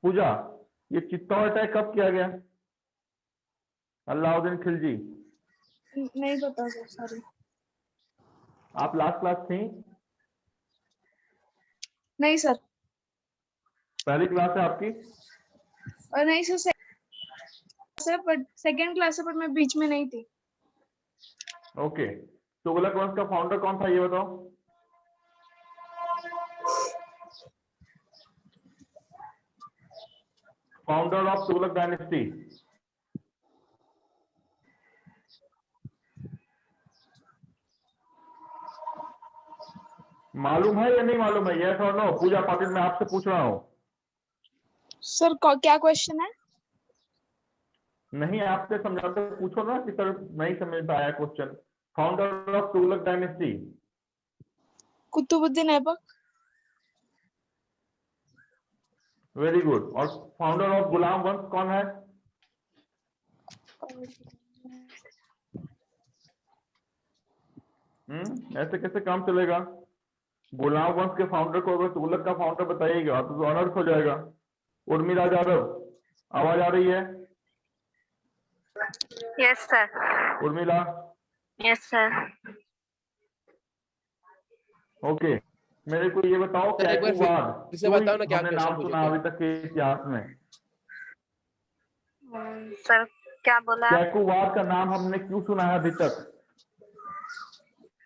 पूजा, ये चित्तौड़ अटैक कब किया गया? अलाउद्दीन खिलजी। नहीं पता सर, सॉरी। आप लास्ट क्लास थी? नहीं सर। पहली क्लास है आपकी? और नहीं सर, बट सेकंड क्लास है, बट मैं बीच में नहीं थी। ओके, तुगलक वंश का फाउंडर कौन था ये बताओ? Founder of Tughlaq dynasty. मालूम है या नहीं मालूम है? यस और नो? पूजा पाटिल, मैं आपसे पूछ रहा हूँ। सर क्या क्वेश्चन है? नहीं, आपसे समझाते पूछो ना कि सर नहीं समझ में आया question. Founder of Tughlaq dynasty. Qutbuddin Aibak. Very good. और फाउंडर ऑफ गुलाम वंश कौन है? ऐसे कैसे काम चलेगा? गुलाम वंश के फाउंडर को अगर तुगलक का फाउंडर बताइएगा तो अनर्थ हो जाएगा। उर्मिला यादव, आवाज आ रही है? Yes sir. Urmila? Yes sir. Okay, मेरे को ये बताओ सर एक बार कैकुवाद, फिर से बताओ ना क्या हमने क्वेश्चन नाम पूछे सुना थे? अभी तक के इतिहास में? सर क्या बोला? कैकुवाद का नाम हमने क्यों सुना है अभी तक?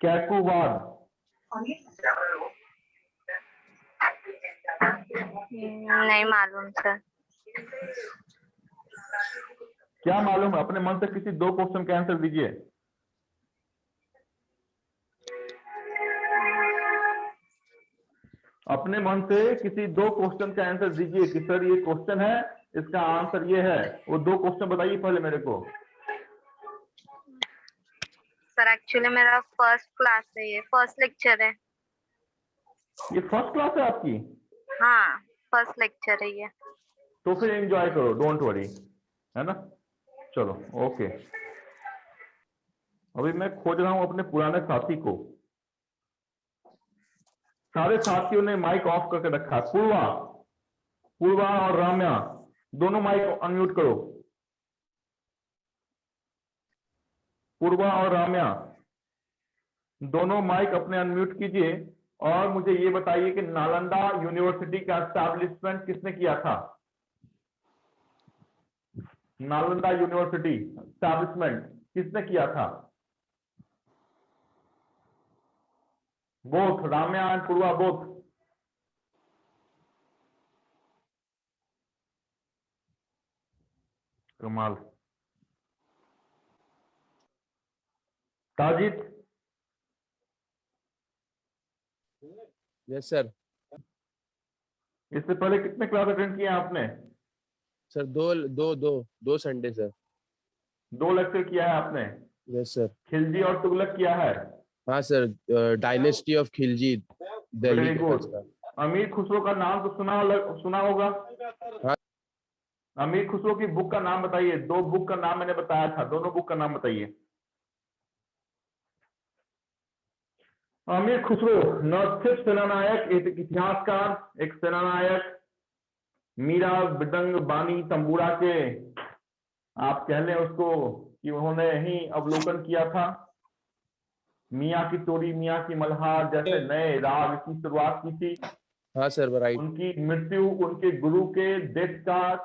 कैकुवाद। नहीं मालूम सर। क्या मालूम है? अपने मन से किसी दो क्वेश्चन का आंसर दीजिए। अपने मन से किसी दो क्वेश्चन का आंसर दीजिए कि सर ये क्वेश्चन है, इसका आंसर ये है। वो दो क्वेश्चन बताइए पहले मेरे को। सर एक्चुअली मेरा फर्स्ट क्लास है, ये फर्स्ट लेक्चर है। ये फर्स्ट क्लास है आपकी? हाँ फर्स्ट लेक्चर है ये। तो फिर एंजॉय करो, डोंट वरी, है ना? चलो ओके। अभी मैं खोज रहा हूं अपने पुराने साथी को। सारे साथियों ने माइक ऑफ करके रखा है। पूर्वा और राम्या, दोनों माइक अनम्यूट करो। पूर्वा और राम्या, दोनों माइक अपने अनम्यूट कीजिए और मुझे ये बताइए कि नालंदा यूनिवर्सिटी का एस्टैब्लिशमेंट किसने किया था? नालंदा यूनिवर्सिटी एस्टैब्लिशमेंट किसने किया था? Both Ramya and Purva, both. कमाल। ताजिद? Yes sir. इससे पहले कितने क्लास अटेंड किए आपने? सर दो संडे सर। 2 लेक्चर किया है आपने? Yes sir. खिलजी और तुगलक किया है? हाँ sir, dynasty of Khilji, Delhi very के गुड। पास का। अमीर खुसरो का नाम तो सुना होगा। हाँ। अमीर खुसरो की बुक का नाम बताइए। 2 बुक का नाम मैंने बताया था, दोनों बुक का नाम बताइए। अमीर खुसरो न सिर्फ सेनानायक, एक इतिहासकार, एक सेनानायक, मीरा मृदंग बानी तंबूरा के आप कह लें उसको कि उन्होंने ही अवलोकन किया था। मियाँ की चोरी, मियाँ की मल्हार जैसे नए राग की शुरुआत की थी। हाँ सर राइट। उनकी मृत्यु उनके गुरु के डेथ का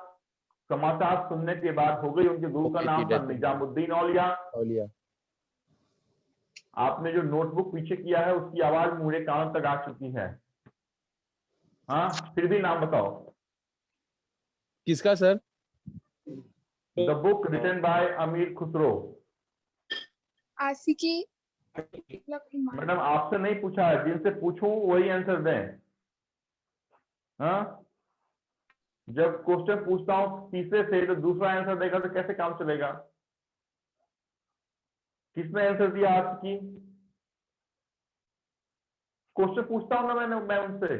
समाचार सुनने के बाद हो गई। उनके गुरु का नाम था निजामुद्दीन औलिया। आपने जो नोटबुक पीछे किया है उसकी आवाज मेरे कान तक आ चुकी है। हाँ, फिर भी नाम बताओ। किसका sir? The book written by Amir Khusro. Aashiqui. Madam आपसे नहीं पूछा है, जिनसे पूछूं वही आंसर दें। हाँ, जब क्वेश्चन पूछता हूं तीसरे से तो दूसरा आंसर देगा तो कैसे काम चलेगा? किसने आंसर दिया आपकी? क्वेश्चन पूछता हूं ना मैं उनसे।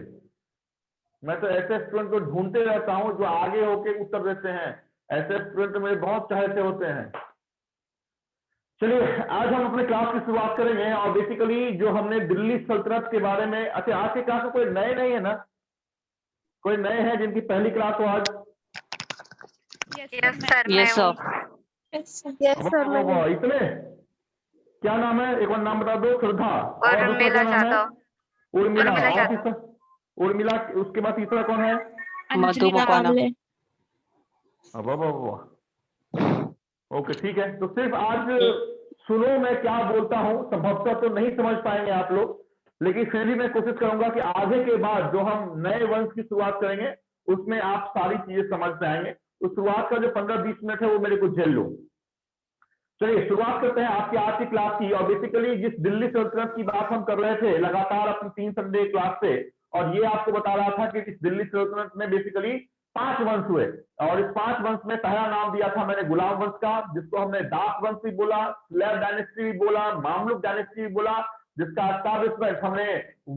मैं तो ऐसे स्टूडेंट को ढूंढते रहता हूं जो आगे होके उत्तर देते हैं। ऐसे स्टूडेंट मेरे बहुत चाहते होते हैं। चलिए आज हम अपने क्लास की शुरुआत करेंगे और बेसिकली जो हमने दिल्ली सल्तनत के बारे में, अच्छा आज के क्लास में कोई नए नहीं है ना? कोई नए हैं जिनकी पहली क्लास हो आज? यस सर मैं Yes, sir. हूँ। यस सर मैं हूँ। इतने क्या नाम है, एक बार नाम बता दो। श्रद्धा, और दूसरा उर्मिला क्या नाम है? जाधव। उर्मिला, उर्मिला और जाधव। तीसरा उर्मिला, उसके बाद तीसरा कौन है? मधु मपाना. वाह वाह वाह, ओके ठीक है। तो सिर्फ आज सुनो मैं क्या बोलता हूँ, संभवतः तो नहीं समझ पाएंगे आप लोग, लेकिन फिर भी मैं कोशिश करूंगा कि आगे के बाद जो हम नए वंश की शुरुआत करेंगे उसमें आप सारी चीजें समझ पाएंगे। तो शुरुआत का जो 15-20 मिनट है वो मेरे को झेल लो। चलिए शुरुआत करते हैं आपकी आज की क्लास की। और बेसिकली जिस दिल्ली सल्तनत की बात हम कर रहे थे लगातार अपनी 3 संडे क्लास से, और ये आपको बता रहा था कि इस दिल्ली सल्तनत में बेसिकली 5 वंश हुए, और इस 5 वंश में पहला नाम दिया था मैंने गुलाम वंश का, जिसको हमने दास वंश भी बोला, स्लेव डायनेस्टी भी बोला, मामलुक डायनेस्टी भी बोला, जिसका एस्टैब्लिशमेंट हमने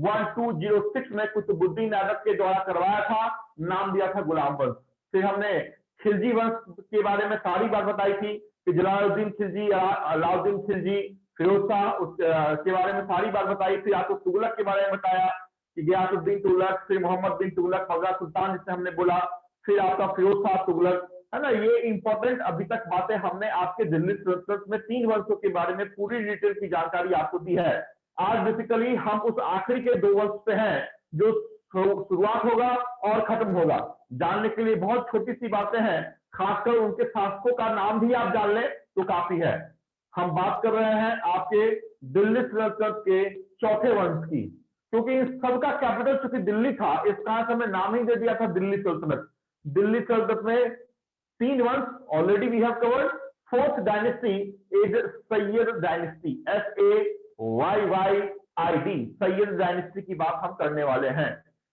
1206 में कुतुबुद्दीन ऐबक के द्वारा करवाया था, नाम दिया था गुलाम वंश। फिर हमने खिलजी वंश के बारे में सारी बात बताई थी कि जलालुद्दीन खिलजी, अलाउद्दीन खिलजी, फिरोज शाह के बारे में सारी बात बताई थी। आपको तुगलक के बारे में बताया कि गयासुद्दीन तुगलक, फिर मोहम्मद बिन तुगलक, मगरा सुल्तान जिसे हमने बोला, फिर आपका फिरोज शाह तुगलक, है ना। ये इंपॉर्टेंट अभी तक बातें हमने आपके दिल्ली सल्तनत में 3 वर्षों के बारे में पूरी डिटेल की जानकारी आपको दी है। आज बेसिकली हम उस आखिरी के 2 वर्ष पे हैं जो शुरुआत होगा और खत्म होगा। जानने के लिए बहुत छोटी सी बातें हैं, खासकर उनके शासकों का नाम भी आप जान लें तो काफी है। हम बात कर रहे हैं आपके दिल्ली सल्तनत के चौथे वंश की, क्योंकि इस सबका कैपिटल चूंकि दिल्ली था, इस कारण से हमने नाम ही दे दिया था दिल्ली सल्तनत। दिल्ली सल्तनत में 3 वंश already we have covered. Fourth dynasty is Sayyid dynasty, SAYYID, Sayyid dynasty की बात हम करने वाले हैं।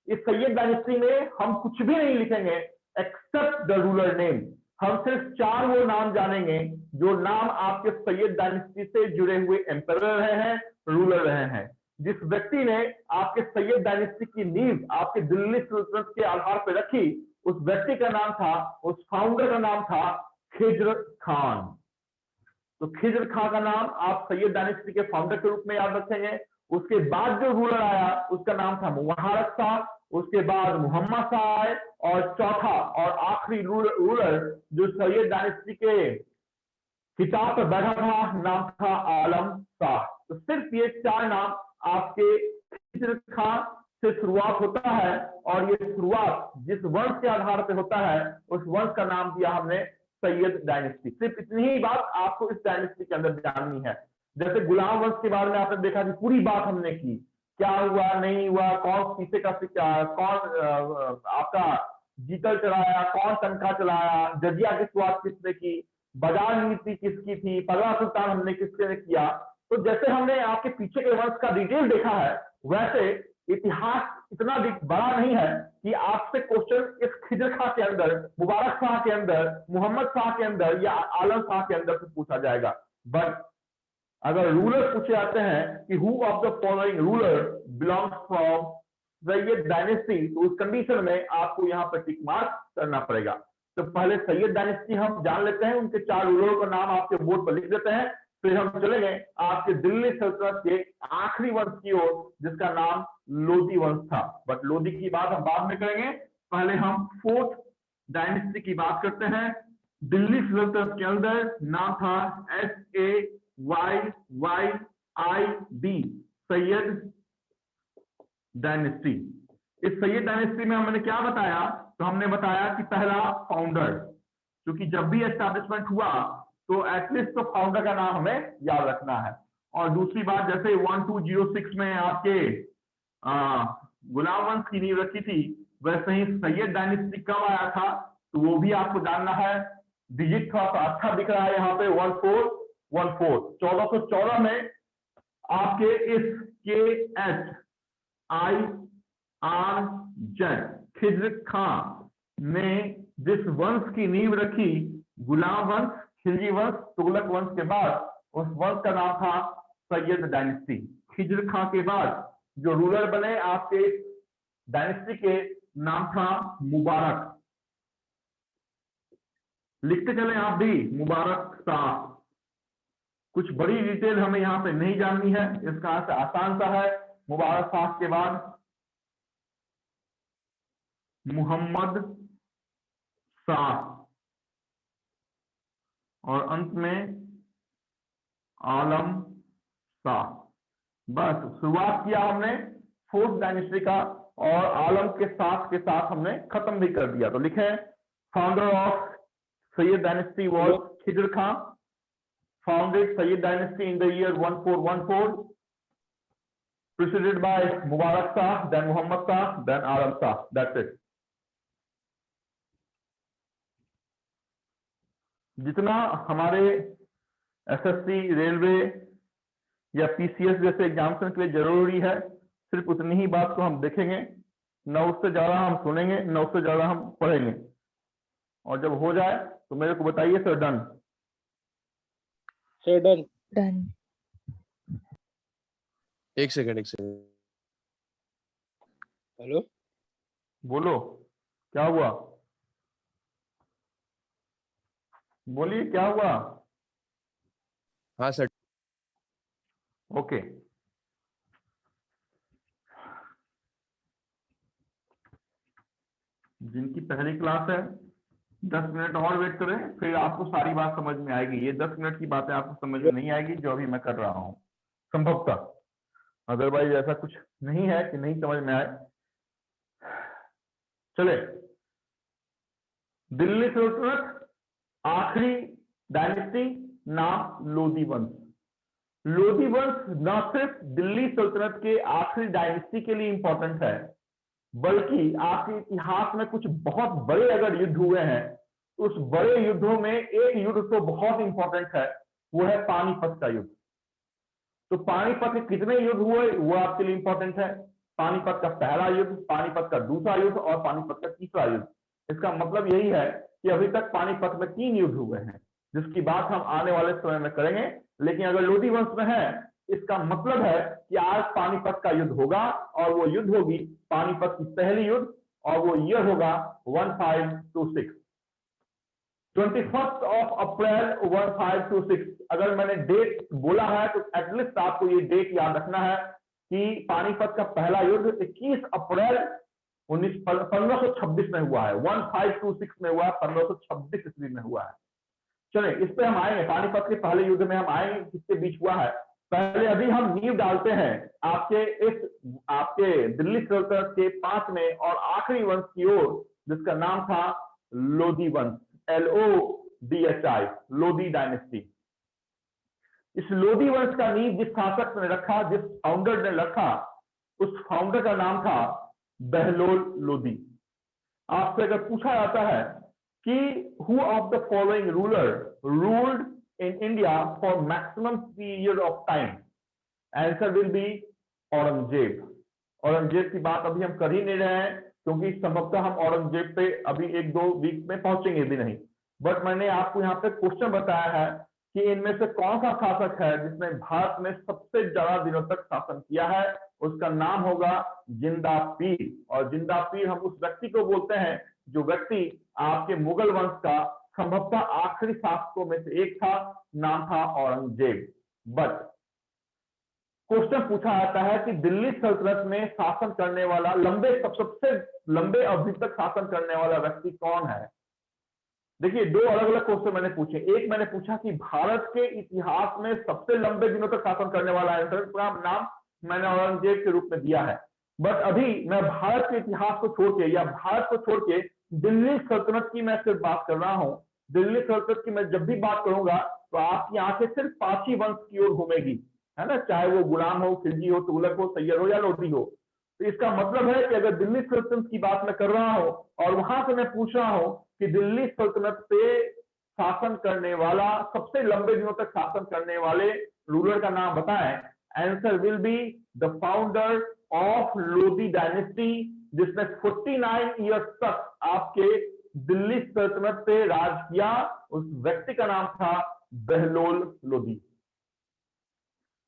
इस सैयद डायनेस्टी में हम कुछ भी नहीं लिखेंगे एक्सेप्ट द रूलर नेम। हम सिर्फ 4 वो नाम जानेंगे जो नाम आपके सैयद डायनेस्टी से जुड़े हुए एम्परर रहे हैं, रूलर रहे हैं। जिस व्यक्ति ने आपके सैयद डायनेस्टी की नींव आपके दिल्ली सल्तनत के आधार पर रखी, उस व्यक्ति का नाम था, उस फाउंडर का नाम था खिज्र खान। तो खिज्र खान का नाम आप सैयद डायनेस्टी के फाउंडर के रूप में याद रखेंगे। उसके बाद जो रूलर आया उसका नाम था मुबारक शाह, उसके बाद मोहम्मद शाह आए, और चौथा और आखिरी रूलर जो सैयद डायनेस्टी के खिताब पर बैठा था, नाम था आलम शाह। तो सिर्फ ये 4 नाम आपके खिज्र खान से शुरुआत होता है, और ये शुरुआत जिस वंश के आधार पर होता है उस वंश का नाम दिया हमने सैयद डायनेस्टी। सिर्फ इतनी ही बात आपको इस डायनेस्टी के अंदर जाननी है। जैसे गुलाम वंश के बारे में आपने देखा कि पूरी बात हमने की, क्या हुआ नहीं हुआ, कौन पीछे का कौन आपका जीतल चलाया, कौन टंका चलाया, जजिया की शुरुआत किसने की, बाजार नीति किसकी थी, पगड़ा सुल्तान हमने किसने किया। तो जैसे हमने आपके पीछे के वंश का डिटेल देखा है, वैसे इतिहास इतना बड़ा नहीं है कि आपसे क्वेश्चन इस खिज्र खां के अंदर, मुबारक शाह के अंदर, मोहम्मद शाह के अंदर या आलम शाह के अंदर से पूछा जाएगा। बट अगर रूलर पूछे जाते हैं कि who of the following ruler belongs from Syed dynasty, तो उस कंडीशन में आपको यहाँ पर टिक मार्क करना पड़ेगा। तो पहले सैयद डायनेस्टी हम जान लेते हैं, उनके 4 रूलरों का नाम आपके बोर्ड पर लिख देते हैं, फिर हम चलेंगे आपके दिल्ली सल्तनत के आखिरी वंश की ओर जिसका नाम लोधी वंश था। बट लोधी की बात हम बाद में करेंगे, पहले हम 4th डायनेस्टी की बात करते हैं। दिल्ली सल्तनत के अंदर नाम था SAYYID, सैयद डायनेस्टी। इस सैयद डायनेस्टी में हमने क्या बताया, तो हमने बताया कि पहला फाउंडर, क्योंकि जब भी एस्टैब्लिशमेंट हुआ तो एटलीस्ट तो फाउंडर का नाम हमें याद रखना है। और दूसरी बात, जैसे 1206 में आपके गुलाम वंश की नींव रखी थी, वैसे ही सैयद डायनेस्टी कब आया था तो वो भी आपको जानना है। डिजिट थोड़ा सा अच्छा दिख रहा है यहाँ पे, 1414, 1414 में आपके इस KHIRZ खिज्र खां ने जिस वंश की नींव रखी, गुलाम वंश, खिलजी वंश, तुगलक वंश के बाद उस वंश का नाम था सैयद डायनेस्टी। खिज्र खां के बाद जो रूलर बने आपके डायनेस्टी के, नाम था मुबारक। लिखते चले आप भी, मुबारक शाह। कुछ बड़ी डिटेल हमें यहाँ पे नहीं जाननी है, इसका अर्थ आसान सा है। मुबारक शाह के बाद मोहम्मद शाह, और अंत में आलम शाह। बस शुरुआत किया हमने फोर्थ डायनेस्टी का और आलम के साथ हमने खत्म भी कर दिया। तो लिखे founder of Sayyid dynasty was Khizr Khan, founded Sayyid dynasty in the year 1414, preceded by Mubarak Shah, then Muhammad Shah, then Alam Shah. That's it. जितना हमारे एसएससी, रेलवे या पीसीएस जैसे एग्जाम्स के लिए जरूरी है, सिर्फ उतनी ही बात को हम देखेंगे, न उससे ज्यादा हम सुनेंगे, न उससे ज्यादा हम पढ़ेंगे। और जब हो जाए तो मेरे को बताइए sir. Done sir done. Done. एक सेकंड। हेलो बोलो क्या हुआ, बोलिए क्या हुआ। हाँ सर। ओके जिनकी पहली क्लास है 10 मिनट और वेट करें, फिर आपको सारी बात समझ में आएगी। ये 10 मिनट की बातें आपको समझ में नहीं आएगी जो अभी मैं कर रहा हूँ, संभवतः। अदरवाइज ऐसा कुछ नहीं है कि नहीं समझ में आए। चले, दिल्ली सल्तनत आखिरी डायनेस्टी, नाम लोधी वंश। लोधी वंश न सिर्फ दिल्ली सल्तनत के आखिरी डायनेस्टी के लिए इंपॉर्टेंट है, बल्कि आपके इतिहास में कुछ बहुत बड़े अगर युद्ध हुए हैं, उस बड़े युद्धों में एक युद्ध तो बहुत इंपॉर्टेंट है, वो है पानीपत का युद्ध। तो पानीपत के कितने युद्ध हुए वो आपके लिए इंपॉर्टेंट है। पानीपत का पहला युद्ध, पानीपत का दूसरा युद्ध और पानीपत का तीसरा युद्ध। इसका मतलब यही है कि अभी तक पानीपत में 3 युद्ध हुए हैं, जिसकी बात हम आने वाले समय में करेंगे। लेकिन अगर लोधी वंश में है, इसका मतलब है कि आज पानीपत का युद्ध होगा, और वो युद्ध होगी पानीपत की पहली युद्ध, और वो ईयर होगा 1526, 21 अप्रैल 1526। अगर मैंने डेट बोला है तो एटलीस्ट आपको ये डेट याद रखना है कि पानीपत का पहला युद्ध 21 अप्रैल 1526 में हुआ है। 1526 में हुआ, 1526 ईस्वी में हुआ है। चलिए इस पे हम आएंगे, पानीपत के पहले युद्ध में हम आएंगे किसके बीच हुआ है। पहले अभी हम नींव डालते हैं आपके दिल्ली सल्तनत के 5वें और आखिरी वंश की ओर, जिसका नाम था लोधी वंश, LODHI, लोधी डायनेस्टी। इस लोधी वंश का नींव जिस शासक ने रखा, जिस फाउंडर ने रखा, उस फाउंडर का नाम था बहलोल लोधी। आपसे अगर पूछा जाता है कि who of the following ruler ruled in India for maximum period of time, answer will be Aurangzeb. Aurangzeb की बात अभी हम कर ही नहीं रहे हैं, क्योंकि संभवतः हम औरंगजेब पे अभी 1-2 वीक में पहुंचेंगे भी नहीं। बट मैंने आपको यहाँ पे क्वेश्चन बताया है कि इनमें से कौन सा शासक है जिसने भारत में सबसे ज्यादा दिनों तक शासन किया है। उसका नाम होगा जिंदा पीर। और जिंदा पीर हम उस व्यक्ति को बोलते हैं जो व्यक्ति आपके मुगल वंश का संभवतः आखिरी शासकों में से एक था, नाम था औरंगजेब। बट क्वेश्चन पूछा जाता है कि दिल्ली सल्तनत में शासन करने वाला सबसे लंबे अवधि तक शासन करने वाला व्यक्ति कौन है। देखिए 2 अलग अलग क्वेश्चन मैंने पूछे। एक मैंने पूछा कि भारत के इतिहास में सबसे लंबे दिनों तक शासन करने वाला नाम मैंने औरंगजेब के रूप में दिया है। बट अभी मैं भारत के इतिहास को छोड़ के या भारत को छोड़ के दिल्ली सल्तनत की मैं सिर्फ बात कर रहा हूं। दिल्ली सल्तनत की मैं जब भी बात करूंगा तो आपकी आंखें सिर्फ 5 ही वंश की ओर घूमेगी, है ना, चाहे वो गुलाम हो, खिलजी हो, तुगलक हो, सैयद हो या लोधी हो। तो इसका मतलब है कि अगर दिल्ली सल्तनत की बात मैं कर रहा हूं और वहां से मैं पूछ रहा हूं कि दिल्ली सल्तनत पे शासन करने वाला, सबसे लंबे दिनों तक शासन करने वाले रूलर का नाम बताएं, answer will be the founder of Lodhi dynasty, जिसने 49 ईयर्स तक आपके दिल्ली सल्तनत पे राज किया। उस व्यक्ति का नाम था Bahlol Lodhi.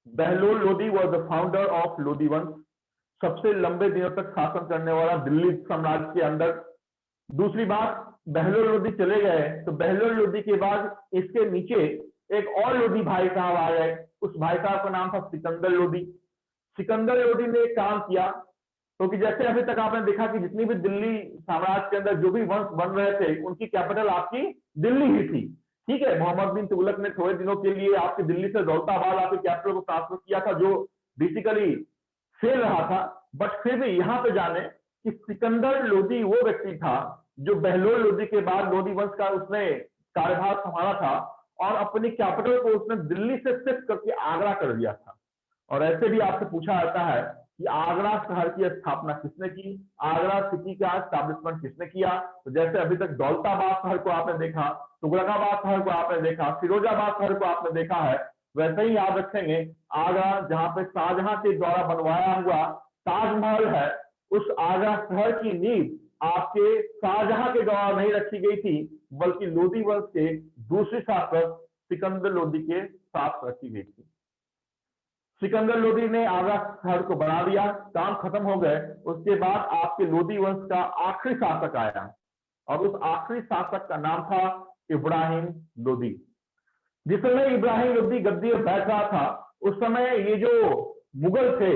Bahlol Lodhi was the founder of Lodhi वंश, सबसे लंबे दिनों तक शासन करने वाला दिल्ली साम्राज्य के अंदर। दूसरी बात, बहलोल लोधी चले गए तो बहलोल लोधी के बाद इसके नीचे एक और लोधी भाई साहब आ गए। उस भाई साहब का नाम था सिकंदर लोधी। सिकंदर लोधी ने एक काम किया, क्योंकि जैसे अभी तक आपने देखा कि जितनी भी दिल्ली साम्राज्य के अंदर जो भी वंश बन रहे थे, उनकी कैपिटल आपकी दिल्ली ही थी। ठीक है, मोहम्मद बिन तुगलक ने थोड़े दिनों के लिए आपके दिल्ली से दौलताबाद आपके कैपिटल को ट्रांसफर किया था, जो बेसिकली फेल रहा था। बट फिर भी यहाँ पे जाने कि सिकंदर लोदी वो व्यक्ति था जो बहलोल लोदी के बाद लोदी वंश का उसने कार्यभार संभाला था, और अपनी कैपिटल को उसने दिल्ली से शिफ्ट करके आगरा कर दिया था। और ऐसे भी आपसे पूछा जाता है कि आगरा शहर की स्थापना किसने की, आगरा सिटी का एस्टैब्लिशमेंट किसने किया। तो जैसे अभी तक दौलताबाद शहर को आपने देखा, तुगलकाबाद शहर को आपने देखा, फिरोजाबाद शहर को आपने देखा है, वैसे ही याद रखेंगे आगरा जहां पे शाहजहां के द्वारा बनवाया हुआ ताजमहल है, उस आगरा शहर की नींव आपके शाहजहां के द्वारा नहीं रखी गई थी, बल्कि लोदी वंश के दूसरे शासक सिकंदर लोदी के साथ रखी गई थी। सिकंदर लोदी ने आगरा शहर को बना दिया, काम खत्म हो गए। उसके बाद आपके लोदी वंश का आखिरी शासक आया, और उस आखिरी शासक का नाम था इब्राहिम लोदी। जिस समय इब्राहिम लोदी गद्दी पर बैठ रहा था, उस समय ये जो मुगल थे,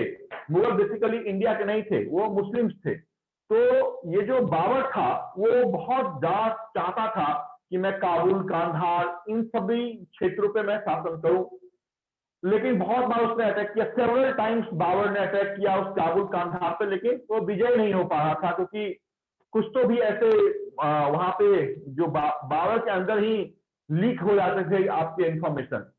मुगल बेसिकली इंडिया के नहीं थे, वो मुस्लिम्स थे। तो ये जो बाबर था वो बहुत ज्यादा चाहता था कि मैं काबुल, कांधार, इन सभी क्षेत्रों पे मैं शासन करूं, लेकिन बहुत बार उसने अटैक किया। सेवरल टाइम्स बाबर ने अटैक किया उस काबुल कांधार पे, लेकिन वो विजय नहीं हो पा रहा था, क्योंकि कुछ तो भी ऐसे वहां पे जो बाबर के अंदर ही लीक हो जाते थे आपके इंफॉर्मेशन।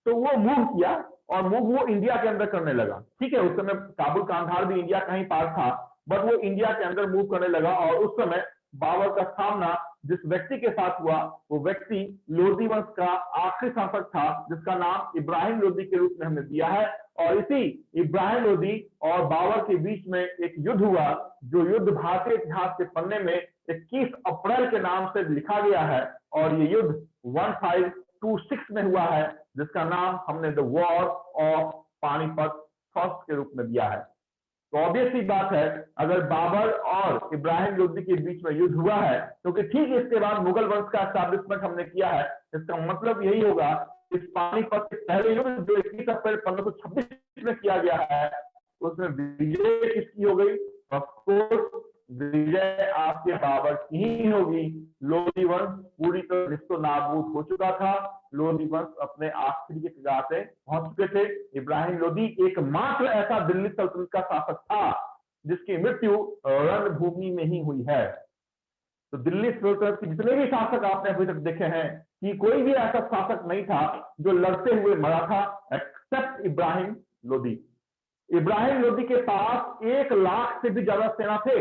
तो वो मूव किया, और मूव वो इंडिया के अंदर करने लगा। ठीक है, उस समय काबुल कांधार भी इंडिया का ही पार्ट था, बट वो इंडिया के अंदर मूव करने लगा। और उस समय बाबर का सामना जिस व्यक्ति के साथ हुआ, वो व्यक्ति लोदी वंश का आखिरी शासक था, जिसका नाम इब्राहिम लोदी के रूप में हमने दिया है। और इसी इब्राहिम लोदी और बाबर के बीच में एक युद्ध हुआ, जो युद्ध भारतीय इतिहास के पन्ने में 21 अप्रैल के नाम से लिखा गया है, और ये युद्ध 1526 में हुआ है, जिसका नाम हमने the war of Panipat first के रूप में दिया है। तो ऑब्वियस सी बात है, अगर बाबर और इब्राहिम लोदी के बीच में युद्ध हुआ है, क्योंकि ठीक इसके बाद मुगल वंश का एस्टैब्लिशमेंट हमने किया है, इसका मतलब यही होगा इस पानीपत के पहले युद्ध जो 21 अप्रैल 1526 में किया गया है, उसमें विजय किसकी हो गई? ऑफकोर्स विजय आपके बाबर की ही होगी। लोदी वंश पूरी तरह निस्तो नाबूद हो चुका था, लोदी वंश अपने आखिरी के कगार पे पहुंच चुके थे। इब्राहिम लोदी एकमात्र ऐसा दिल्ली सल्तनत का शासक था जिसकी मृत्यु रणभूमि में ही हुई है। तो दिल्ली सल्तनत के जितने भी शासक आपने अभी तक देखे हैं, कि कोई भी ऐसा शासक नहीं था जो लड़ते हुए मरा था, एक्सेप्ट इब्राहिम लोदी। इब्राहिम लोदी के पास 1 लाख से भी ज्यादा सेना थे,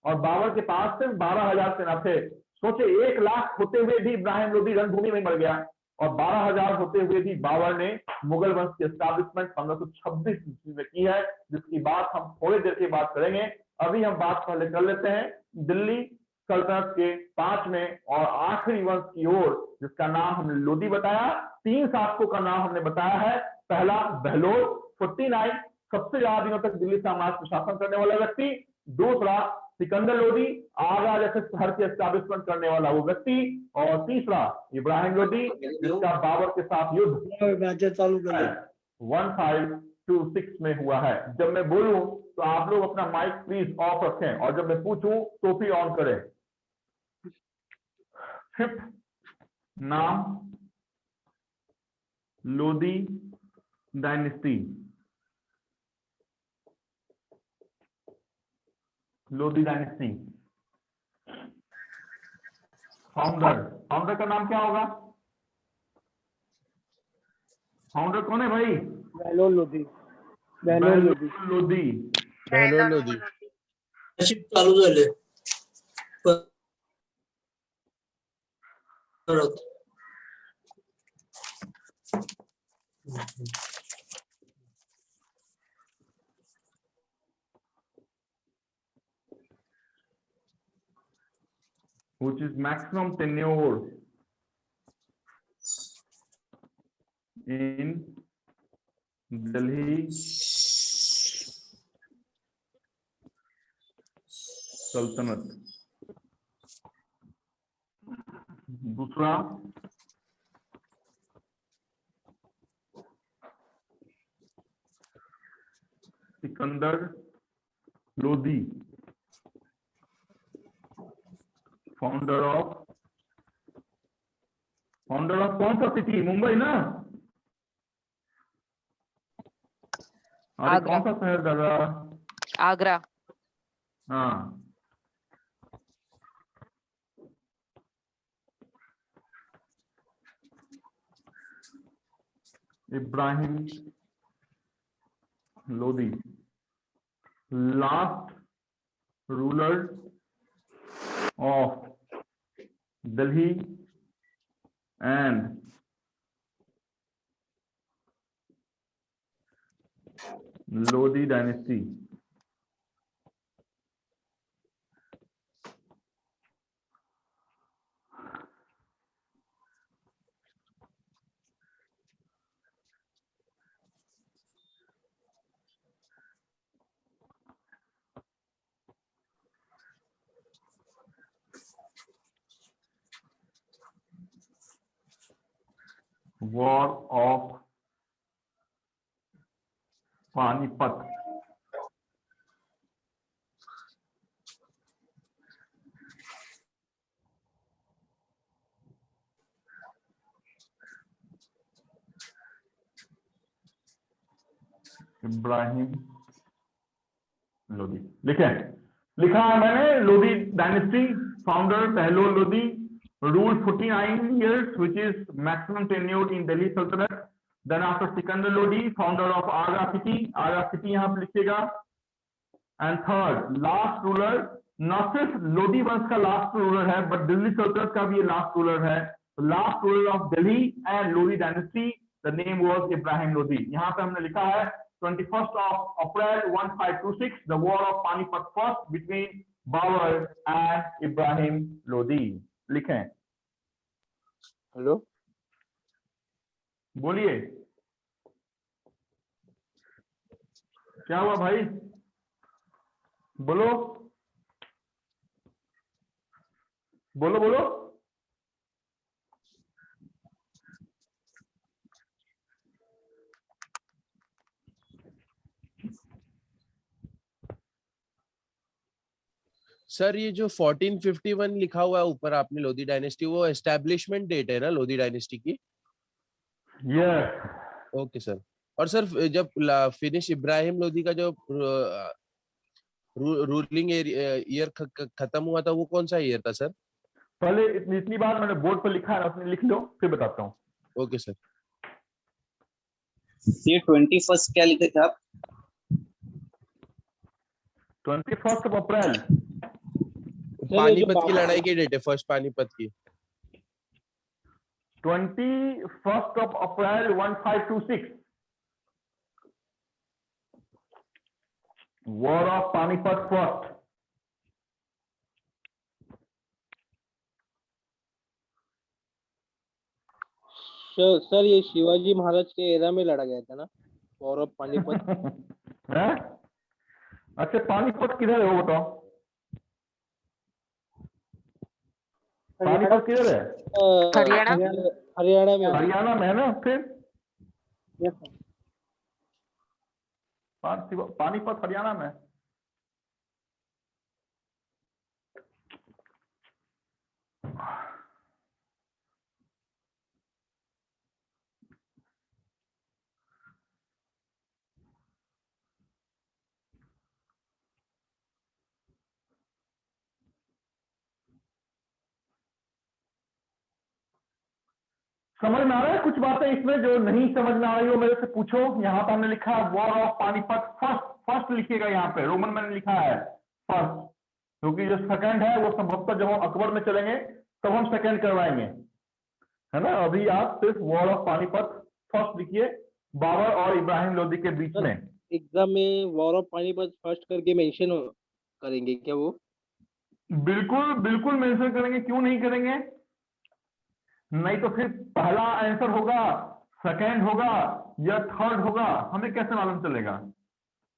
और बाबर के पास सिर्फ 12,000 सेना थे। सोचे 1 लाख होते हुए भी इब्राहिम लोदी रणभूमि में मर गया, और 12,000 होते हुए भी बाबर ने मुगल वंश की एस्टैब्लिशमेंट 1526 ईस्वी में की है, जिसकी बात हम थोड़ी देर के बाद करेंगे। अभी हम बात पहले कर लेते हैं दिल्ली सल्तनत के 5वें और आखिरी वंश की ओर, जिसका नाम हमने लोदी बताया। 3 शासकों का नाम हमने बताया है। पहला बहलोल 49, सबसे ज्यादा दिनों तक दिल्ली साम्राज्य पर शासन करने वाला व्यक्ति। दूसरा सिकंदर लोदी, आगरा जैसे शहर की एस्टैब्लिशमेंट करने वाला वो व्यक्ति। और तीसरा इब्राहिम लोदी, जिसका बाबर के साथ युद्ध 1526 में हुआ है। जब मैं बोलूं तो आप लोग अपना माइक प्लीज ऑफ रखें, और जब मैं पूछूं तो भी ऑन करें। 5th नाम Lodi dynasty. Lodi dynasty founder का नाम क्या होगा? फाउंडर कौन है भाई? बहलोल लोदी। लोदी। चालू झाले which is maximum tenure in Delhi सल्तनत। दूसरा Sikandar Lodi, founder of founder of कौन सा सिटी? मुंबई ना? अरे आगरा। कौन सा शहर दादा? आगरा। हाँ, Ibrahim Lodi, last ruler of Delhi and Lodi dynasty. War of Panipat. Ibrahim Lodi लिखे, लिखा है मैंने। Lodi dynasty, founder Bahlol Lodi, ruled 49 years, which is maximum tenure in Delhi Sultanate. Then after Sikandar Lodi, founder of Agra city, Agra city यहाँ पे लिखिएगा। And third, last ruler, न सिर्फ लोदी वंश का लास्ट रूलर है, बट दिल्ली सल्तनत का भी ये लास्ट रूलर है। Last ruler of Delhi and Lodi dynasty, the name was Ibrahim Lodi. यहाँ पे हमने लिखा है 21st of April 1526, the war of Panipat fought between Babur and Ibrahim Lodi. लिखें। हेलो, बोलिए, क्या हुआ भाई? बोलो बोलो बोलो। सर ये जो 1451 लिखा हुआ है ऊपर आपने लोधी डायनेस्टी, वो एस्टेब्लिशमेंट डेट है ना लोधी डायनेस्टी की? यस। Okay sir. और सर जब फिनिश इब्राहिम लोधी का जो रूलिंग ईयर खत्म हुआ था, वो कौन सा ईयर था सर? पहले इतनी बार मैंने बोर्ड पर लिखा है, उसने लिख लो, फिर बताता हूँ। Okay sir. ये 21 क्या लिखे थे आप? 21 अप्रैल। पानीपत की लड़ाई की डेट है, फर्स्ट पानीपत की। 21 अप्रैल 1526, war of Panipat first. Sir ये शिवाजी महाराज के एरा में लड़ा गया था ना, वॉर ऑफ पानीपत? है? अच्छा, पानीपत किधर है वो बताओ? पानीपत किधर है? हरियाणा। हरियाणा में। हरियाणा में है ना? फिर Yes, sir. पानीपत हरियाणा में। समझ में आ रहा है? कुछ बातें इसमें जो नहीं समझ में आ रही हो मेरे से पूछो। यहाँ पर हमने लिखा है war of Panipat first. First लिखिएगा यहाँ पे, रोमन में लिखा है फर्स्ट, क्योंकि जो सेकंड है वो संभवतः जब हम अकबर में चलेंगे तब हम सेकंड करवाएंगे, है ना? अभी आप सिर्फ वॉर ऑफ पानीपत फर्स्ट लिखिए, बाबर और इब्राहिम लोदी के बीच में। एग्जाम में वॉर ऑफ पानीपत फर्स्ट करके मेंशन करेंगे क्या वो? बिल्कुल बिल्कुल मेंशन करेंगे, क्यों नहीं करेंगे? नहीं तो फिर पहला आंसर होगा, सेकंड होगा या थर्ड होगा, हमें कैसे मालूम चलेगा?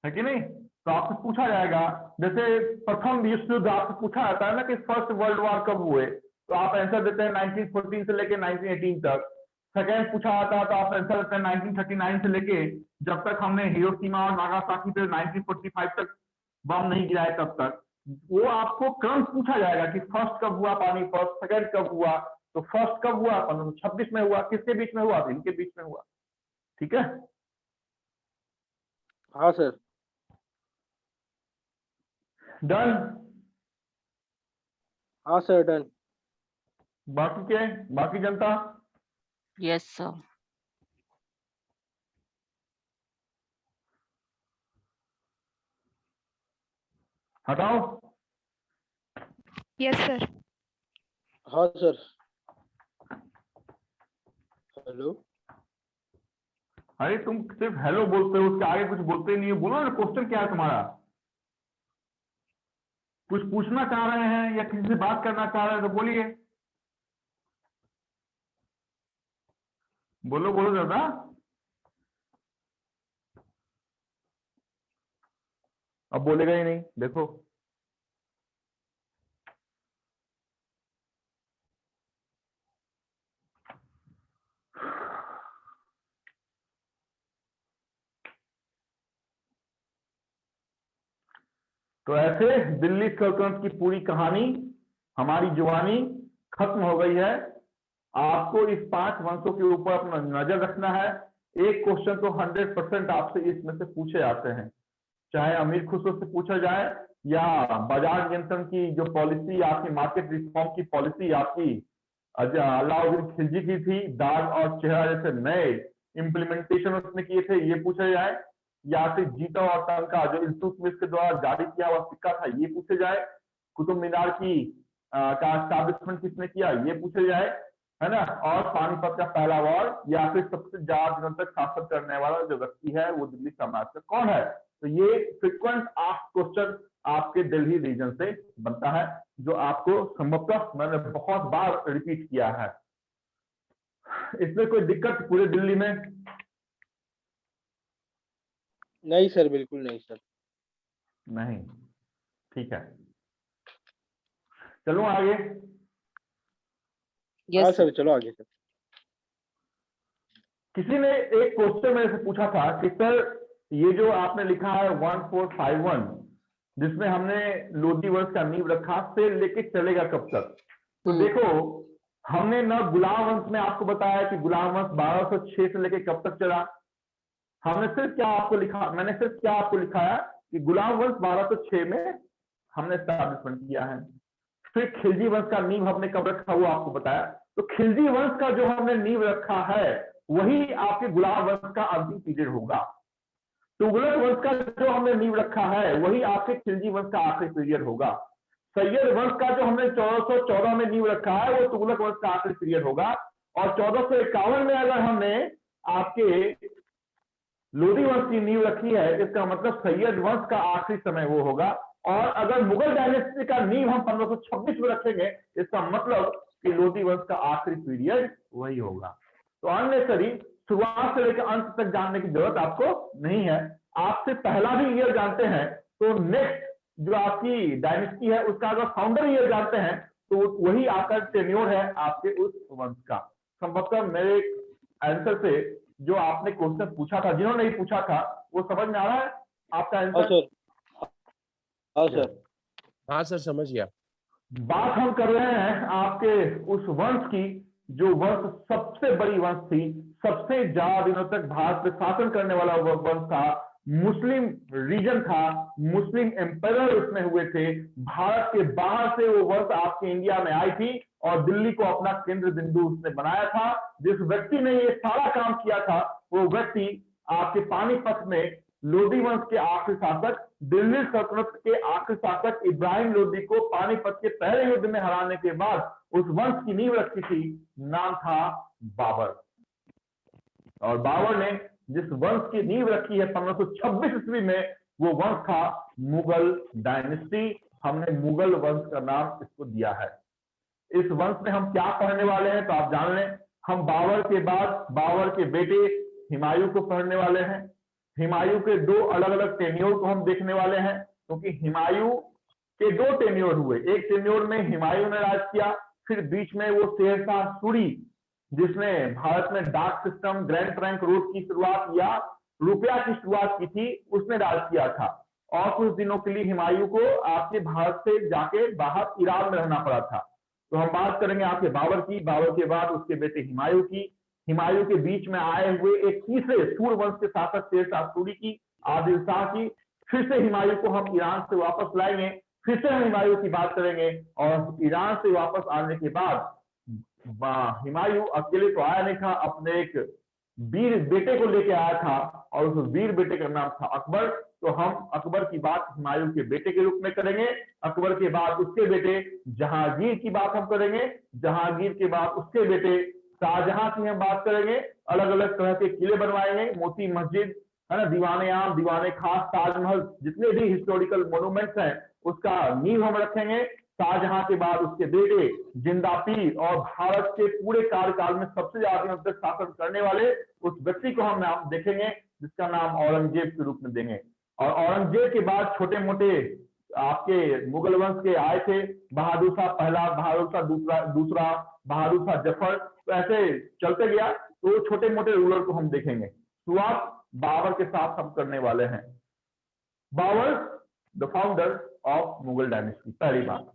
है कि नहीं? तो आपसे पूछा जाएगा, जैसे प्रथम विश्व युद्ध आपसे पूछा जाता है ना कि फर्स्ट वर्ल्ड वॉर कब हुए, तो आप आंसर देते हैं 1914 से लेके 1918 तक। सेकंड पूछा जाता है तो आप आंसर देते हैं 1939 से लेके जब तक हमने हिरोशिमा और नागासाकी पे 1945 तक बम नहीं गिराए तब तक। वो आपको क्रम पूछा जाएगा कि फर्स्ट कब हुआ पानीपत, सेकंड कब हुआ, तो फर्स्ट कब हुआ? 1526 में हुआ। किसके बीच में हुआ? इनके बीच में हुआ। ठीक है, हाँ सर। डन। हाँ सर, डन। बाकी जनता? Yes sir. हटाओ। Yes sir. हाँ सर। हेलो। अरे तुम सिर्फ हेलो बोलते हो, उसके आगे कुछ बोलते ही नहीं हो। बोलो ना, क्वेश्चन क्या है तुम्हारा? कुछ पूछना चाह रहे हैं या किसी से बात करना चाह रहे हैं तो बोलिए। बोलो बोलो दादा। अब बोलेगा ही नहीं, देखो। तो ऐसे दिल्ली सल्तनत की पूरी कहानी, हमारी जुबानी खत्म हो गई है। आपको इस 5 वंशों के ऊपर अपना नजर रखना है। एक क्वेश्चन तो 100% आपसे इसमें से पूछे जाते हैं, चाहे अमीर खुसरो से पूछा जाए या बाजार नियंत्रण की जो पॉलिसी आपकी, मार्केट रिफॉर्म की पॉलिसी आपकी अलाउद्दीन खिलजी की थी, दाग और चेहरा जैसे नए इंप्लीमेंटेशन उसने किए थे, ये पूछा जाए, या फिर जीता और टंका जो इल्तुतमिश के द्वारा जारी किया हुआ सिक्का था, ये पूछे जाए, कुतुब मीनार की का एस्टैब्लिशमेंट किसने किया, ये पूछे जाए, है ना, और पानीपत का पहला वॉर, या फिर सबसे ज्यादा दिनों तक शासन करने वाला जो व्यक्ति है वो दिल्ली साम्राज्य का कौन है। तो ये फ्रीक्वेंट आस्क्ड क्वेश्चन आपके दिल्ली रीजन से बनता है, जो आपको संभवतः मैंने बहुत बार रिपीट किया है। इसमें कोई दिक्कत पूरे दिल्ली में? नहीं सर, बिल्कुल नहीं सर। नहीं, ठीक है, चलो आगे। हाँ यस सर, चलो आगे सर। किसी ने एक क्वेश्चन मेरे से पूछा था कि सर ये जो आपने लिखा है 1451, जिसमें हमने लोधी वंश का नींव रखा, से लेके चलेगा कब तक? तो देखो, हमने न गुलाम वंश में आपको बताया कि गुलाम वंश 1206 से लेके कब तक चला। हमने सिर्फ क्या आपको लिखा, मैंने सिर्फ क्या आपको लिखाया कि गुलाम वंश 1206 में हमने एस्टैब्लिशमेंट किया है। फिर खिलजी वंश का नींव हमने कब रखा वो आपको बताया। तो खिलजी वंश का जो हमने नींव रखा है वही आपके गुलाम वंश का अंतिम पीरियड होगा। तुगलक वंश का जो हमने नींव रखा है वही आपके खिलजी वंश का आखिरी पीरियड होगा। सैयद वंश का जो हमने 1414 में नींव रखा है वो तुगलक वंश का आखिरी पीरियड होगा। और 1451 में अगर हमने आपके लोधी वंश की नींव रखी है, इसका मतलब सैयद वंश का आखिरी समय वो होगा। और अगर मुगल डायनेस्टी का नींव हम 1526 में रखेंगे, इसका मतलब कि लोधी वंश का आखिरी पीरियड वही होगा। तो अननेसेसरी शुरुआत से लेकर अंत तक जानने की जरूरत आपको नहीं है। आपसे पहला भी ईयर जानते हैं तो नेक्स्ट जो आपकी डायनेस्टी है उसका अगर फाउंडर ईयर जानते हैं तो वही आपका टेन्योर है आपके उस वंश का। संभवतः मेरे आंसर से जो आपने क्वेश्चन पूछा था, जिन्होंने नहीं पूछा था, वो समझ में आ रहा है आपका हाँ आंसर? सर। हाँ सर। हाँ सर, समझ गया। बात हम कर रहे हैं आपके उस वंश की जो वंश सबसे बड़ी वंश थी, सबसे ज्यादा दिनों तक भारत पे शासन करने वाला वो वंश था, मुस्लिम रीजन था, मुस्लिम एम्पायर उसमें हुए थे। भारत के बाहर से वो वंश आपके इंडिया में आई थी और दिल्ली को अपना केंद्र बिंदु उसने बनाया था। जिस व्यक्ति ने ये सारा काम किया था वो व्यक्ति आपके पानीपत में लोधी वंश के आखिरी शासक, दिल्ली सल्तनत के आखिरी शासक इब्राहिम लोधी को पानीपत के पहले युद्ध में हराने के बाद उस वंश की नींव रखी थी, नाम था बाबर। और बाबर ने जिस वंश की नींव रखी है 1526 ईस्वी में, वो वंश था मुगल डायनेस्टी। हमने मुगल वंश का नाम इसको दिया है। इस वंश में हम क्या पढ़ने वाले हैं तो आप जान लें, हम बाबर के बाद बाबर के बेटे हुमायूं को पढ़ने वाले हैं। हुमायूं के दो अलग अलग टेन्योर को हम देखने वाले हैं, क्योंकि हुमायूं के दो टेन्योर हुए। एक टेन्योर में हुमायूं ने राज किया, फिर बीच में वो शेरशाह सूरी जिसने भारत में डाक सिस्टम, ग्रैंड ट्रंक रोड की शुरुआत या रुपया की शुरुआत की थी, उसने राज किया था। और कुछ दिनों के लिए हुमायूं को आपके भारत से जाके बाहर ईरान में रहना पड़ा था। तो हम बात करेंगे आपके बाबर की, बाबर के बाद उसके बेटे हुमायूं की, हुमायूं के बीच में आए हुए एक तीसरे सूर्यवंश के शासक शेर शाह सूरी की, आदिल शाह की, फिर से हुमायूं को हम ईरान से वापस लाएंगे, फिर से हम हुमायूं की बात करेंगे, और ईरान से वापस आने के बाद हुमायूं अकेले तो आया नहीं था, अपने एक वीर बेटे को लेके आया था, और उस वीर बेटे का नाम था अकबर। तो हम अकबर की बात हुमायूं के बेटे के रूप में करेंगे, अकबर के बाद उसके बेटे जहांगीर की बात हम करेंगे, जहांगीर के बाद उसके बेटे शाहजहां की हम बात करेंगे, अलग अलग तरह के किले बनवाएंगे, मोती मस्जिद है ना, दीवाने आम, दीवाने खास, ताजमहल, जितने भी हिस्टोरिकल मोन्यूमेंट्स हैं उसका नींव हम रखेंगे। शाहजहां के बाद उसके बेटे जिंदा पीर, और भारत के पूरे कार्यकाल में सबसे ज्यादा तक शासन करने वाले उस व्यक्ति को हम नाम देखेंगे जिसका नाम औरंगजेब के रूप में देंगे। और औरंगजेब के बाद छोटे मोटे आपके मुगल वंश के आए थे, बहादुर शाह पहला, बहादुर शाह दूसरा, बहादुर शाह जफर, तो ऐसे चलते गया। तो छोटे मोटे रूलर को हम देखेंगे। शुरुआत बाबर के साथ हम करने वाले हैं। Babur the founder of Mughal dynasty. पहली बात,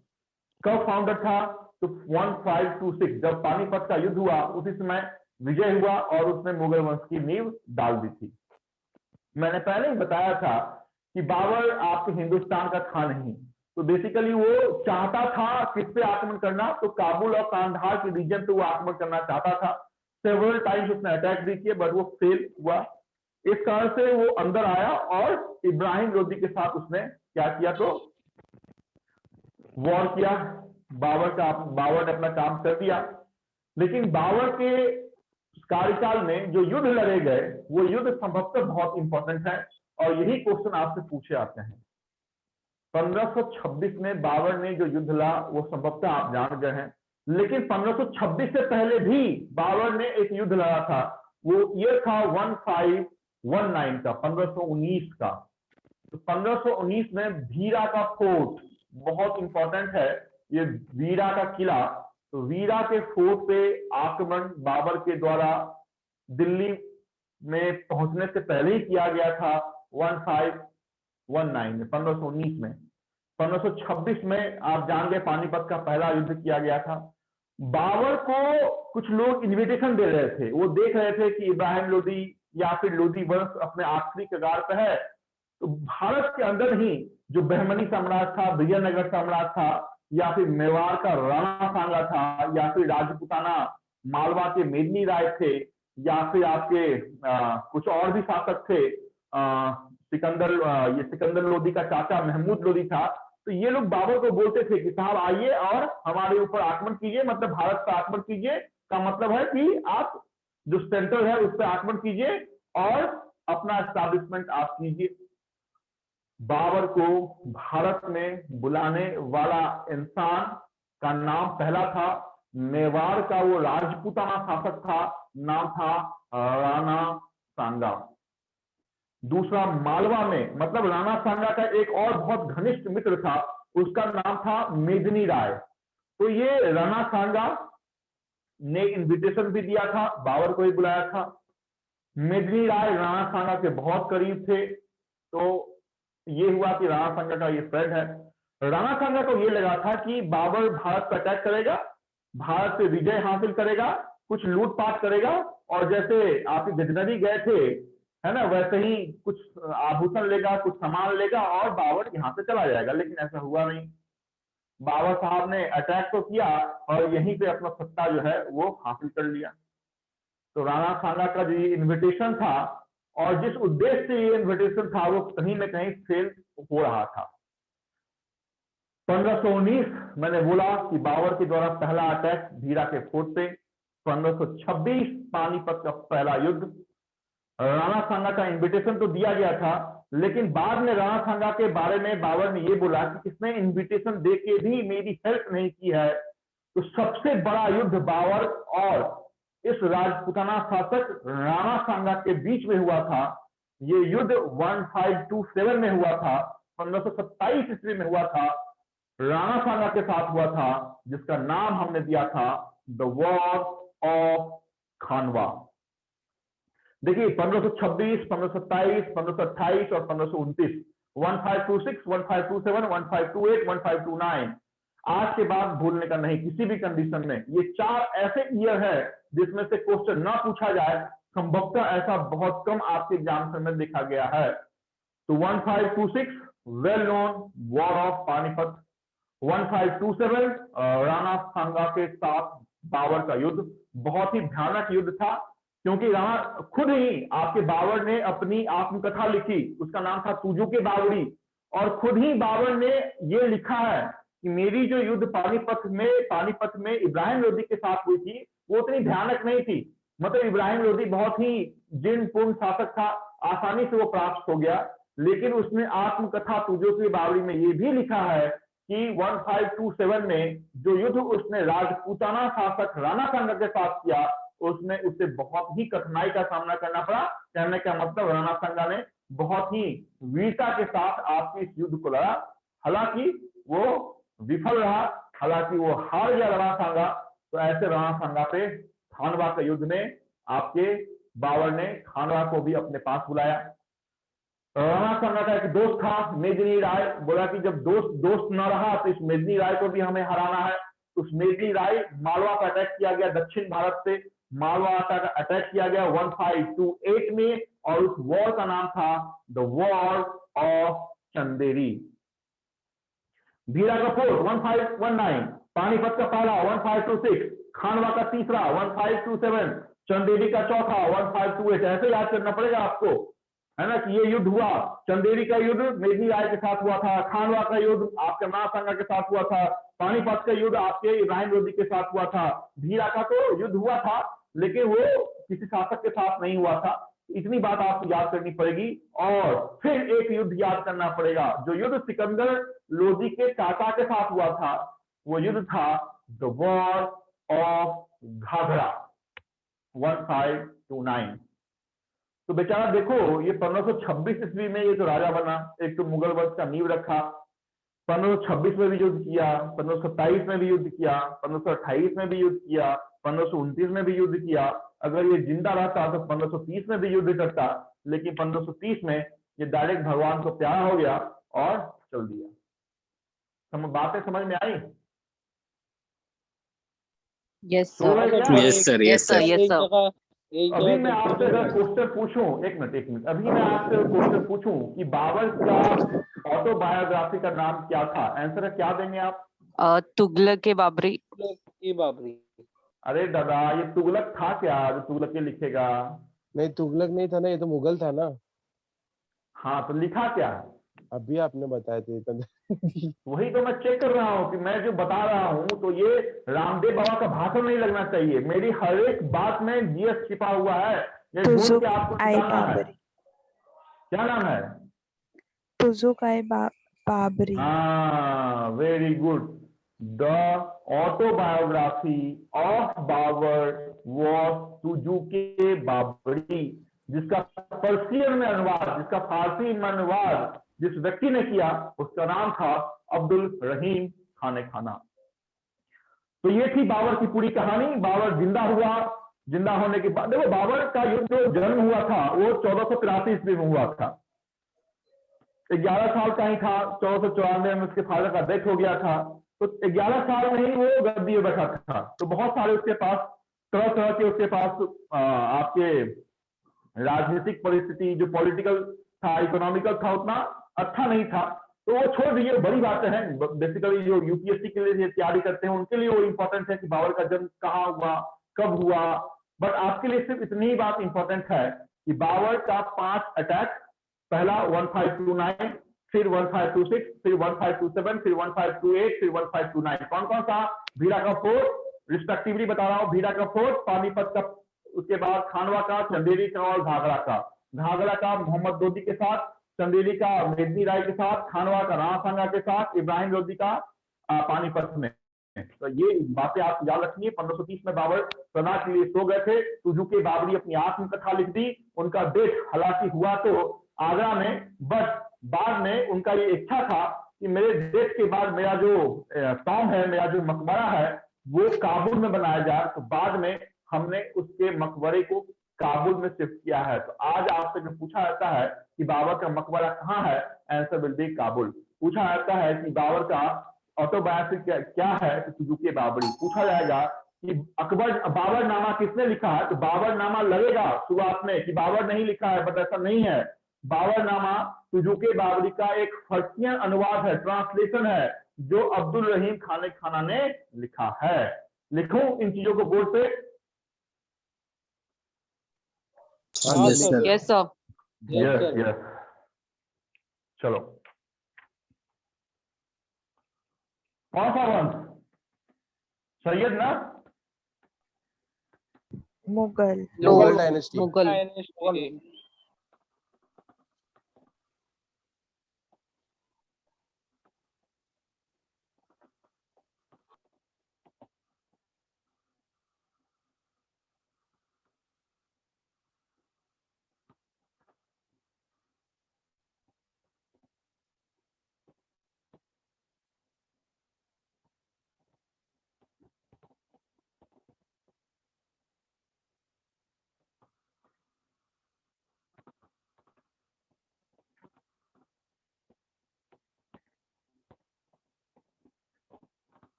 कब फाउंडर था? तो 1526 जब पानीपत का युद्ध हुआ उसी समय विजय हुआ और उसने मुगल वंश की नींव डाल दी थी। मैंने पहले ही बताया था कि बाबर आपके हिंदुस्तान का था नहीं, तो बेसिकली वो चाहता था किस पे आक्रमण करना, तो काबुल और कांधार के रीजन पे वो आक्रमण करना चाहता था। सेवरल टाइम्स उसने अटैक भी किए बट वो फेल हुआ। इस कारण से वो अंदर आया और इब्राहिम लोदी के साथ उसने क्या किया, तो वॉर किया। बाबर ने अपना काम कर दिया, लेकिन बाबर के कार्यकाल में जो युद्ध लड़े गए वो युद्ध संभवतः बहुत इंपॉर्टेंट है, और यही क्वेश्चन आपसे पूछे आते हैं। 1526 में बाबर ने जो युद्ध लड़ा वो संभवतः आप जान गए हैं, लेकिन 1526 से पहले भी बाबर ने एक युद्ध लड़ा था। वो ईयर था 1519 का, 1519 का। तो 1519 में वीरा का फोर्ट बहुत इंपॉर्टेंट है, ये वीरा का किला। तो वीरा के फोर्ट पे आक्रमण बाबर के द्वारा दिल्ली में पहुंचने से पहले ही किया गया था 1519 में, 1519 में। 1526 में आप जान गए पानीपत का पहला युद्ध किया गया था। बाबर को कुछ लोग इन्विटेशन दे रहे थे, वो देख रहे थे कि इब्राहिम लोदी या फिर लोदी वंश अपने आखिरी कगार पर है। तो भारत के अंदर ही जो बहमनी साम्राज्य था, विजयनगर साम्राज्य था, या फिर मेवाड़ का राणा सांगा था, या फिर राजपूताना मालवा के मेदिनी राय थे, या फिर आपके कुछ और भी शासक थे, सिकंदर लोदी का चाचा महमूद लोदी था। तो ये लोग बाबर को बोलते थे कि साहब आइए और हमारे ऊपर आक्रमण कीजिए, मतलब भारत पर आक्रमण कीजिए का मतलब है कि आप जो सेंटर है उस पर आक्रमण कीजिए और अपना एस्टैब्लिशमेंट आप कीजिए। बाबर को भारत में बुलाने वाला इंसान का नाम पहला था, मेवाड़ का वो राजपूताना शासक था, नाम था राणा सांगा। दूसरा मालवा में, मतलब राणा सांगा का एक और बहुत घनिष्ठ मित्र था, उसका नाम था मेदिनी राय। तो ये राणा सांगा ने इनविटेशन भी दिया था, बाबर को ही बुलाया था। मेदिनी राय राणा सांगा के बहुत करीब थे, तो ये हुआ कि राणा सांगा का ये फ्रेंड है। राणा सांगा को ये लगा था कि बाबर भारत पर अटैक करेगा, भारत पे विजय हासिल करेगा, कुछ लूटपाट करेगा, और जैसे आप गजनवी गए थे है ना, वैसे ही कुछ आभूषण लेगा, कुछ सामान लेगा और बाबर यहाँ से चला जाएगा। लेकिन ऐसा हुआ नहीं। बाबर साहब ने अटैक तो किया और यहीं पे अपना सत्ता जो है वो हासिल कर लिया। तो राणा सांगा का जो ये इन्विटेशन था और जिस उद्देश्य से ये इन्विटेशन था वो कहीं ना कहीं फेल हो रहा था। 1519 मैंने बोला कि बाबर के द्वारा पहला अटैक वीरा के फोर्ट पे। 1526 पानीपत का पहला युद्ध। राणा सांगा का इन्विटेशन तो दिया गया था, लेकिन बाद में राणा सांगा के बारे में बाबर ने ये बोला कि किसने इन्विटेशन दे के भी मेरी हेल्प नहीं की है। तो सबसे बड़ा युद्ध बाबर और इस राजपूताना शासक राणा सांगा के बीच में हुआ था। ये युद्ध 1527 में हुआ था, 1527 ईस्वी में हुआ था, राणा सांगा के साथ हुआ था, जिसका नाम हमने दिया था द वॉर ऑफ खानवा। देखिए 1526, 1527, 1528 और 1529, 1526, 1527, 1528, 1529 आज के बाद भूलने का नहीं किसी भी कंडीशन में। ये 4 ऐसे ईयर है जिसमें से क्वेश्चन ना पूछा जाए, संभवतः ऐसा बहुत कम आपके एग्जाम में देखा गया है। तो 1526 well known war of Panipat, 1527 Rana Sanga के साथ बाबर का युद्ध, बहुत ही भयानक युद्ध था, क्योंकि राणा खुद ही आपके बाबर ने अपनी आत्मकथा लिखी, उसका नाम था तुजू के बाबरी, और खुद ही बाबर ने ये लिखा है कि मेरी जो युद्ध पानीपत में इब्राहिम लोदी के साथ हुई थी वो उतनी भयानक नहीं थी। मतलब इब्राहिम लोदी बहुत ही जिनपूर्ण शासक था, आसानी से वो प्राप्त हो गया, लेकिन उसने आत्मकथा तुजू की बाबरी में ये भी लिखा है कि 1527 में जो युद्ध उसने राजपूताना शासक राणा सांगा के साथ किया, उसमें उसे बहुत ही कठिनाई का सामना करना पड़ा। कहने का मतलब राणा सांगा ने बहुत ही वीरता के साथ आपकी इस युद्ध को लड़ा, हालांकि वो विफल रहा, हालांकि वो हार गया राणा सांगा। तो ऐसे राणा सांगा पे खानवा के युद्ध में आपके बाबर ने खानवा को भी अपने पास बुलाया। राणा सांगा का एक दोस्त था मेदिनी राय, बोला कि जब दोस्त न रहा तो इस मेदिनी राय को भी हमें हराना है। उस मेदिनी राय मालवा पर अटैक किया गया, दक्षिण भारत से मालवा का अटैक किया गया 1528 में, और उस वॉर का नाम था द वॉर ऑफ चंदेरी। भीरा का फोर्ट 1519, पानीपत का पहला 1526, खानवा का तीसरा 1527, चंदेरी का चौथा 1528। ऐसे याद करना पड़ेगा आपको, है ना, कि ये युद्ध हुआ। चंदेरी का युद्ध मेदिनी राय के साथ हुआ था, खानवा का युद्ध आपके राणा सांगा के साथ हुआ था, पानीपत का युद्ध आपके इब्राहिम लोदी के साथ हुआ था। भीरा का तो युद्ध हुआ था लेकिन वो किसी शासक के साथ नहीं हुआ था। इतनी बात आपको याद करनी पड़ेगी। और फिर एक युद्ध याद करना पड़ेगा, जो युद्ध सिकंदर लोदी के चाचा के साथ हुआ था, वो युद्ध था द वॉर ऑफ घाघरा 1529। तो बेचारा देखो, ये 1526 ईस्वी में ये जो राजा बना, एक तो मुगल वंश का नींव रखा, 1526 में भी युद्ध किया, 1527 में भी युद्ध किया, 1528 में भी युद्ध किया, 1529 में भी युद्ध किया। अगर ये जिंदा रहता तो 1530 में भी युद्ध करता, लेकिन 1530 में ये डायरेक्ट भगवान को प्यारा हो गया और चल दिया। बातें समझ में आई? यस तो sir, yes sir, yes sir. Yes sir. अभी मैं आपसे अगर क्वेश्चन पूछूं, एक मिनट, अभी मैं आपसे क्वेश्चन पूछूं कि बाबर का ऑटोबायोग्राफी का नाम क्या था, आंसर क्या देंगे आप? तुगलक के बाबरी। बाबरी। अरे दादा, ये तुगलक था क्या जो तुगलक के लिखेगा? नहीं, तुगलक नहीं था ना, ये तो मुगल था ना। हाँ, तो लिखा क्या? अभी आपने बताया थे। वही तो मैं चेक कर रहा हूँ कि मैं जो बता रहा हूँ, तो ये रामदेव बाबा का भाषण नहीं लगना चाहिए। मेरी हर एक बात में जीएस छिपा हुआ है, ये ढूंढ के आपको बताना है। क्या नाम है? बाबरी। हाँ, very good. The autobiography of Babur was Tuzuke Babri, जिसका पर्शियन में अनुवाद, जिसका फारसी में अनुवाद जिस व्यक्ति ने किया, उसका नाम था अब्दुल रहीम खाने खाना। तो ये थी बाबर की पूरी कहानी। बाबर जिंदा हुआ, जिंदा होने के बाद देखो, बाबर का युद्ध जो जन्म हुआ था वो 1483 ईस्वी में हुआ था। 11 साल का ही था, 1494 में उसके फादर का डेथ हो गया था। तो 11 साल में ही वो गद्दी में बैठा था। तो बहुत सारे उसके पास तरह तरह के उसके पास आपके राजनीतिक परिस्थिति, जो पॉलिटिकल था, इकोनॉमिकल था, उतना अच्छा नहीं था। तो वो छोड़ दीजिए, बड़ी बातें हैं। बेसिकली जो यूपीएससी के लिए तैयारी करते हैं उनके लिए वो इंपॉर्टेंट है कि बाबर का जन्म कहाँ हुआ, कब हुआ। बट आपके लिए सिर्फ इतनी ही बात इंपॉर्टेंट है कि बाबर का 5 अटैक, पहला 1529, फिर 1526, फिर 1527, फिर 1528, फिर 1529। कौन कौन सा? भीरा का फोर्ट, रिस्पेक्टिवली बता रहा हूँ, भीरा का फोर्ट, पानीपत का, उसके बाद खानवा का, चंदेरी का और घाघरा का। घाघरा का मोहम्मद लोदी के साथ, चंदेरी का मेदिनी राय के साथ, खानवा का राणा सांगा के साथ, इब्राहिम लोदी का पानीपत में। तो ये बातें आप याद रखिए। 1530 में बाबर सदा के लिए सो गए थे। तुजू के बाबरी अपनी आत्मकथा लिख दी। उनका डेथ हालांकि हुआ तो आगरा में, बट बाद में उनका ये इच्छा था कि मेरे डेथ के बाद मेरा जो टॉम है, मेरा जो मकबरा है, वो काबुल में बनाया जाए। तो बाद में हमने उसके मकबरे को काबुल में शिफ्ट किया है। तो आज आपसे जो पूछा जाता है कि बाबर का मकबरा कहाँ है, आंसर विल बी काबुल। पूछा जाता है कि बाबर का ऑटोबायोग्राफी क्या है तो सुजुकी बाबरी। पूछा जाएगा कि बाबरनामा किसने लिखा है, तो बाबरनामा लगेगा शुरुआत में कि बाबर नहीं लिखा है, बट ऐसा नहीं है। बाबरनामा सुजुकी बाबरी का एक फर्सियन अनुवाद है, ट्रांसलेशन है, जो अब्दुल रहीम खाने खाना ने लिखा है। लिखूं इन चीजों को बोर्ड पे? हाँ sir. Yes, sir. Yes, sir. Yes. चलो, कौन सा वंश? सैयद ना? Mughal. Mughal dynasty. Mughal. Dynasty.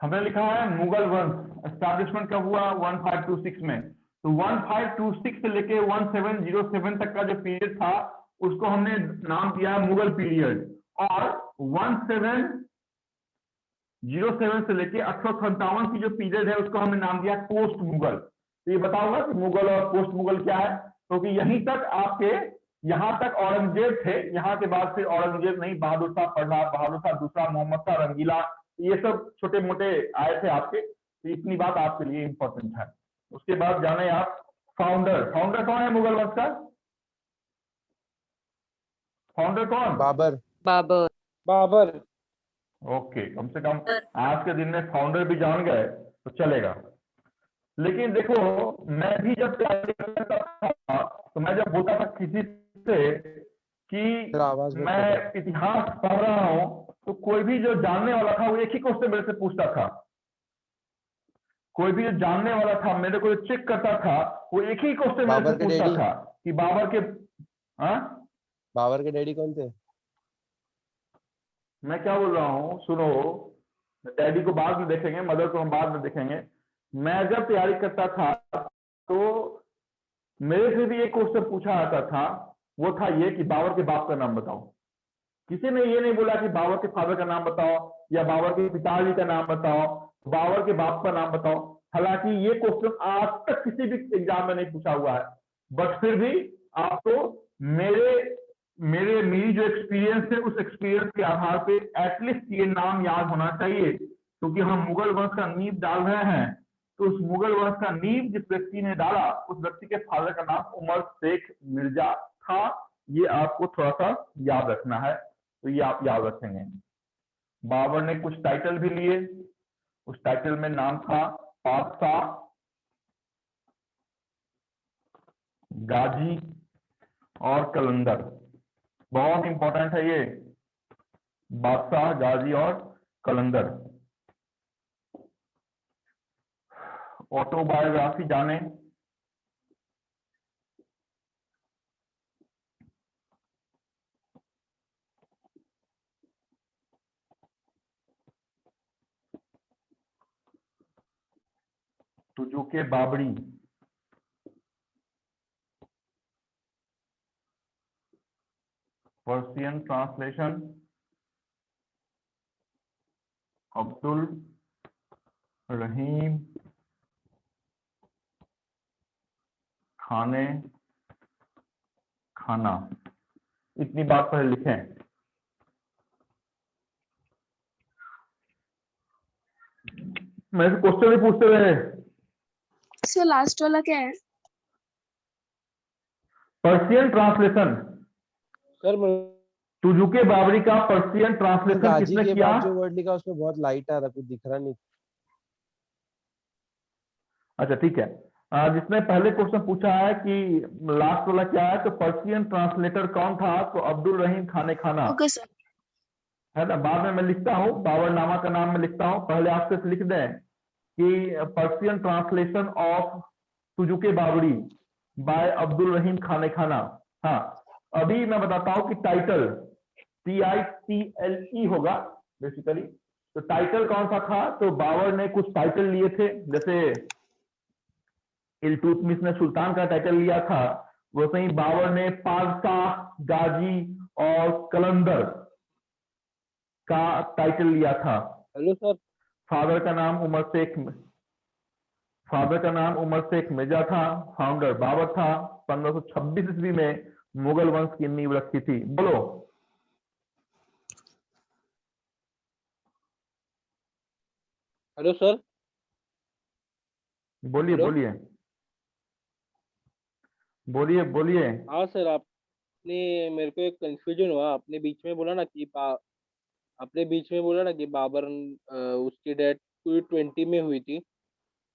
हमने लिखा है मुगल वंश एस्टैब्लिशमेंट कब हुआ? 1526 में। तो 1526 से लेके 1707 तक का जो पीरियड था उसको हमने नाम दिया मुगल पीरियड, और 1707 से लेके 1857 की जो पीरियड है उसको हमने नाम दिया पोस्ट मुगल। तो ये बताओगा कि मुगल और पोस्ट मुगल क्या है? क्योंकि यहीं तक आपके यहाँ तक औरंगजेब थे, यहाँ के बाद फिर औरंगजेब नहीं, बहादुर शाह प्रताप, बहादुर शाह दूसरा, मोहम्मद शाह रंगीला, ये सब छोटे मोटे आए थे आपके। तो इतनी बात आपके लिए इंपॉर्टेंट है। उसके बाद जाने आप फाउंडर कौन है मुगल वंश का? फाउंडर कौन? बाबर। Babur. बाबर। ओके, कम से कम आज के दिन में फाउंडर भी जान गए तो चलेगा। लेकिन देखो, मैं भी जब तैयारी करता था तो मैं जब बोलता था किसी से कि आवाज मत मैं इतिहास पढ़ रहा हूं, तो कोई भी जो जानने वाला था वो एक ही क्वेश्चन मेरे से पूछता था। कोई भी जो जानने वाला था, मेरे को चेक करता था, वो एक ही क्वेश्चन मेरे बाबर से के पूछता डैडी? था कि बाबर के बाबर के डैडी कौन थे? मैं क्या बोल रहा हूँ सुनो, डैडी को बाद में देखेंगे, मदर को हम बाद में देखेंगे। मैं जब तैयारी करता था तो मेरे से भी एक क्वेश्चन पूछा जाता था, वो था ये कि बाबर के बाप का नाम बताओ। किसी ने ये नहीं बोला कि बाबर के फादर का नाम बताओ या बाबर के पिताजी का नाम बताओ, बाबर के बाप का नाम बताओ। हालांकि ये क्वेश्चन आज तक किसी भी एग्जाम में नहीं पूछा हुआ है, बट फिर भी आपको मेरी जो एक्सपीरियंस है उस एक्सपीरियंस के आधार पे एटलीस्ट ये नाम याद होना चाहिए, क्योंकि हम मुगल वंश का नींव डाल रहे हैं। तो उस मुगल वंश का नींव जिस व्यक्ति ने डाला, उस व्यक्ति के फादर का नाम उमर शेख मिर्जा था। ये आपको थोड़ा सा याद रखना है, तो ये आप याद रखेंगे। बाबर ने कुछ टाइटल भी लिए, उस टाइटल में नाम था बादशाह, गाजी और कलंदर। बहुत इंपॉर्टेंट है ये, बादशाह, गाजी और कलंदर। ऑटोबायोग्राफी जाने, सुजुकी बाबरी, पर्शियन ट्रांसलेशन, अब्दुल रहीम खाने खाना। इतनी बात पहले लिखें। मेरे से क्वेश्चन भी पूछते रहे। सर लास्ट वाला क्या है? Persian translation, sir Suzuki Babri का पर्शियन ट्रांसलेशन गाजी किसने के किया? बाद जो वर्ड लिखा उसमें बहुत लाइट आ रहा, कुछ दिख रहा नहीं। अच्छा ठीक है, जिसने पहले क्वेश्चन पूछा है कि लास्ट वाला क्या है, तो पर्शियन ट्रांसलेटर कौन था, तो अब्दुल रहीम खाने खाना ओके सर। है ना। बाद में मैं लिखता हूँ, बाबरनामा का नाम मैं लिखता हूँ, पहले आप सिर्फ लिख दें कि Persian translation of Tuzuke Babri by Abdul Rahim Khane Khana. हाँ, अभी मैं बताता हूं कि टाइटल TITLE होगा बेसिकली। तो टाइटल कौन सा था? तो बाबर ने कुछ टाइटल लिए थे, जैसे इल्तुतमिश ने सुल्तान का टाइटल लिया था, वैसे ही बाबर ने पादशाह, गाजी और कलंदर का टाइटल लिया था। Hello sir. फादर का नाम उमर शेख मिर्जा था। फाउंडर बाबर था। 1526 ईस्वी में मुगल वंश की नींव रखी थी। बोलो। Hello sir. बोलिए हेलो। बोलिए बोलिए बोलिए। हाँ सर, आपने मेरे को एक कंफ्यूजन हुआ। आपने बीच में बोला ना कि बाबर उसकी डेथ 20 में हुई थी।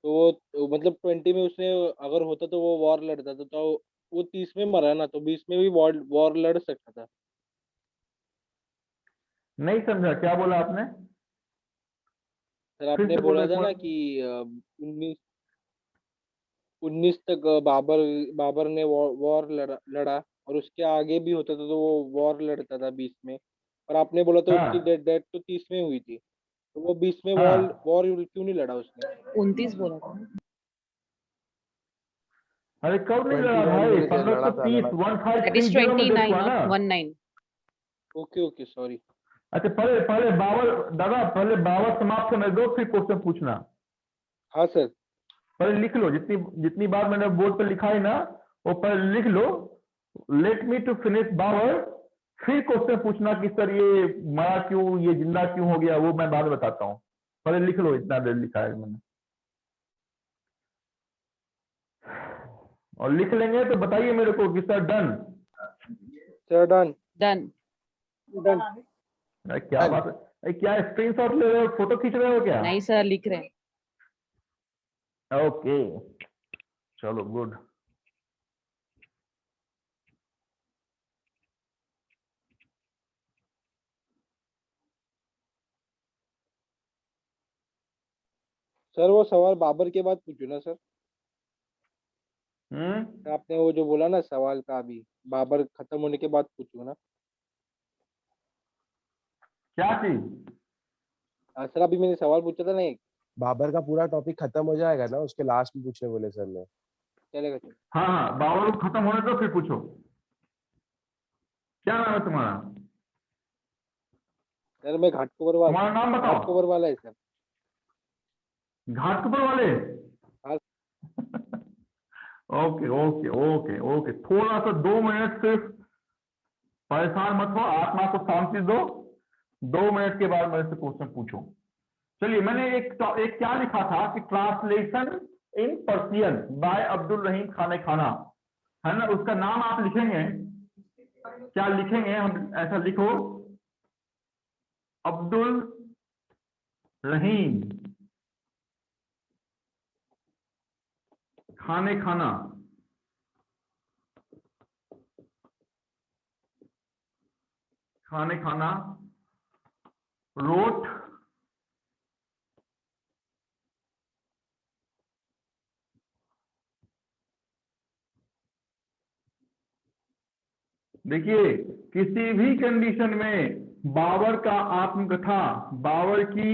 तो वो मतलब 20 में उसने अगर होता तो वो वॉर लड़ता था, तो वो 30 में मरा ना, तो 20 में भी वॉर लड़ सकता था। नहीं समझा, क्या बोला आपने? सर फिर आपने से बोलो बोला एक था बार। ना कि 19 तक बाबर ने वॉर लड़ा, और उसके आगे भी होता था तो वो वॉर लड़ता था 20 में। और आपने बोला था उसकी हाँ डेथ तो 30 में हुई थी, तो वो 20 में वॉर हाँ। वॉर क्यों नहीं लड़ा उसने? 29 बोला था। अरे कब नहीं लड़ा 29 भाई? में नहीं लड़ा था, 1530 लड़ा था। That is 1530 में डेथ 29 हुआ ना। of 19. Okay okay, sorry. अच्छा, पहले पहले बाबर, दादा पहले बाबर समाप्त होने दो, फिर क्वेश्चन पूछना। हाँ सर। पहले लिख लो, जितनी जितनी बार मैंने बोर्ड पे लिखा है ना, वो पहले लिख लो। Let me to finish Babur, फिर क्वेश्चन पूछना कि सर ये मरा क्यों, ये जिंदा क्यों हो गया, वो मैं बाद में बताता हूँ। पहले लिख लो, इतना देर लिखा है मैंने। और लिख लेंगे तो बताइए मेरे को कि sir done. Sir done. Done. Done. क्या बात है? अरे क्या स्क्रीनशॉट ले रहे हो, फोटो खींच रहे हो क्या? नहीं सर, लिख रहे हैं। ओके, चलो गुड। सर वो सवाल बाबर के बाद पूछो ना सर। हम्म। आपने वो जो बोला ना सवाल का, अभी बाबर खत्म होने के बाद पूछो ना। क्या चीज? सर अभी मैंने सवाल पूछा था ना एक। बाबर का पूरा टॉपिक खत्म हो जाएगा ना, उसके लास्ट में पूछने बोले सर ने। चलेगा सर। हाँ हाँ, बाबर को खत्म होने दो फिर पूछो। क्या नाम है तुम्हारा? सर मैं तुम्हारा नाम बताओ। घाटकोपर वाला है सर। घाटकोपर वाले? हाँ। ओके ओके ओके ओके, थोड़ा सा 2 मिनट सिर्फ परेशान मत हो, आत्मा को शांति दो। 2 मिनट के बाद मेरे से क्वेश्चन पूछो। चलिए, मैंने एक क्या लिखा था कि translation in Persian by Abdul Rahim Khane Khana, है ना? उसका नाम आप लिखेंगे, क्या लिखेंगे? हम ऐसा लिखो, अब्दुल रहीम खाने खाना। खाने खाना रोट देखिए, किसी भी कंडीशन में बाबर का आत्मकथा, बाबर की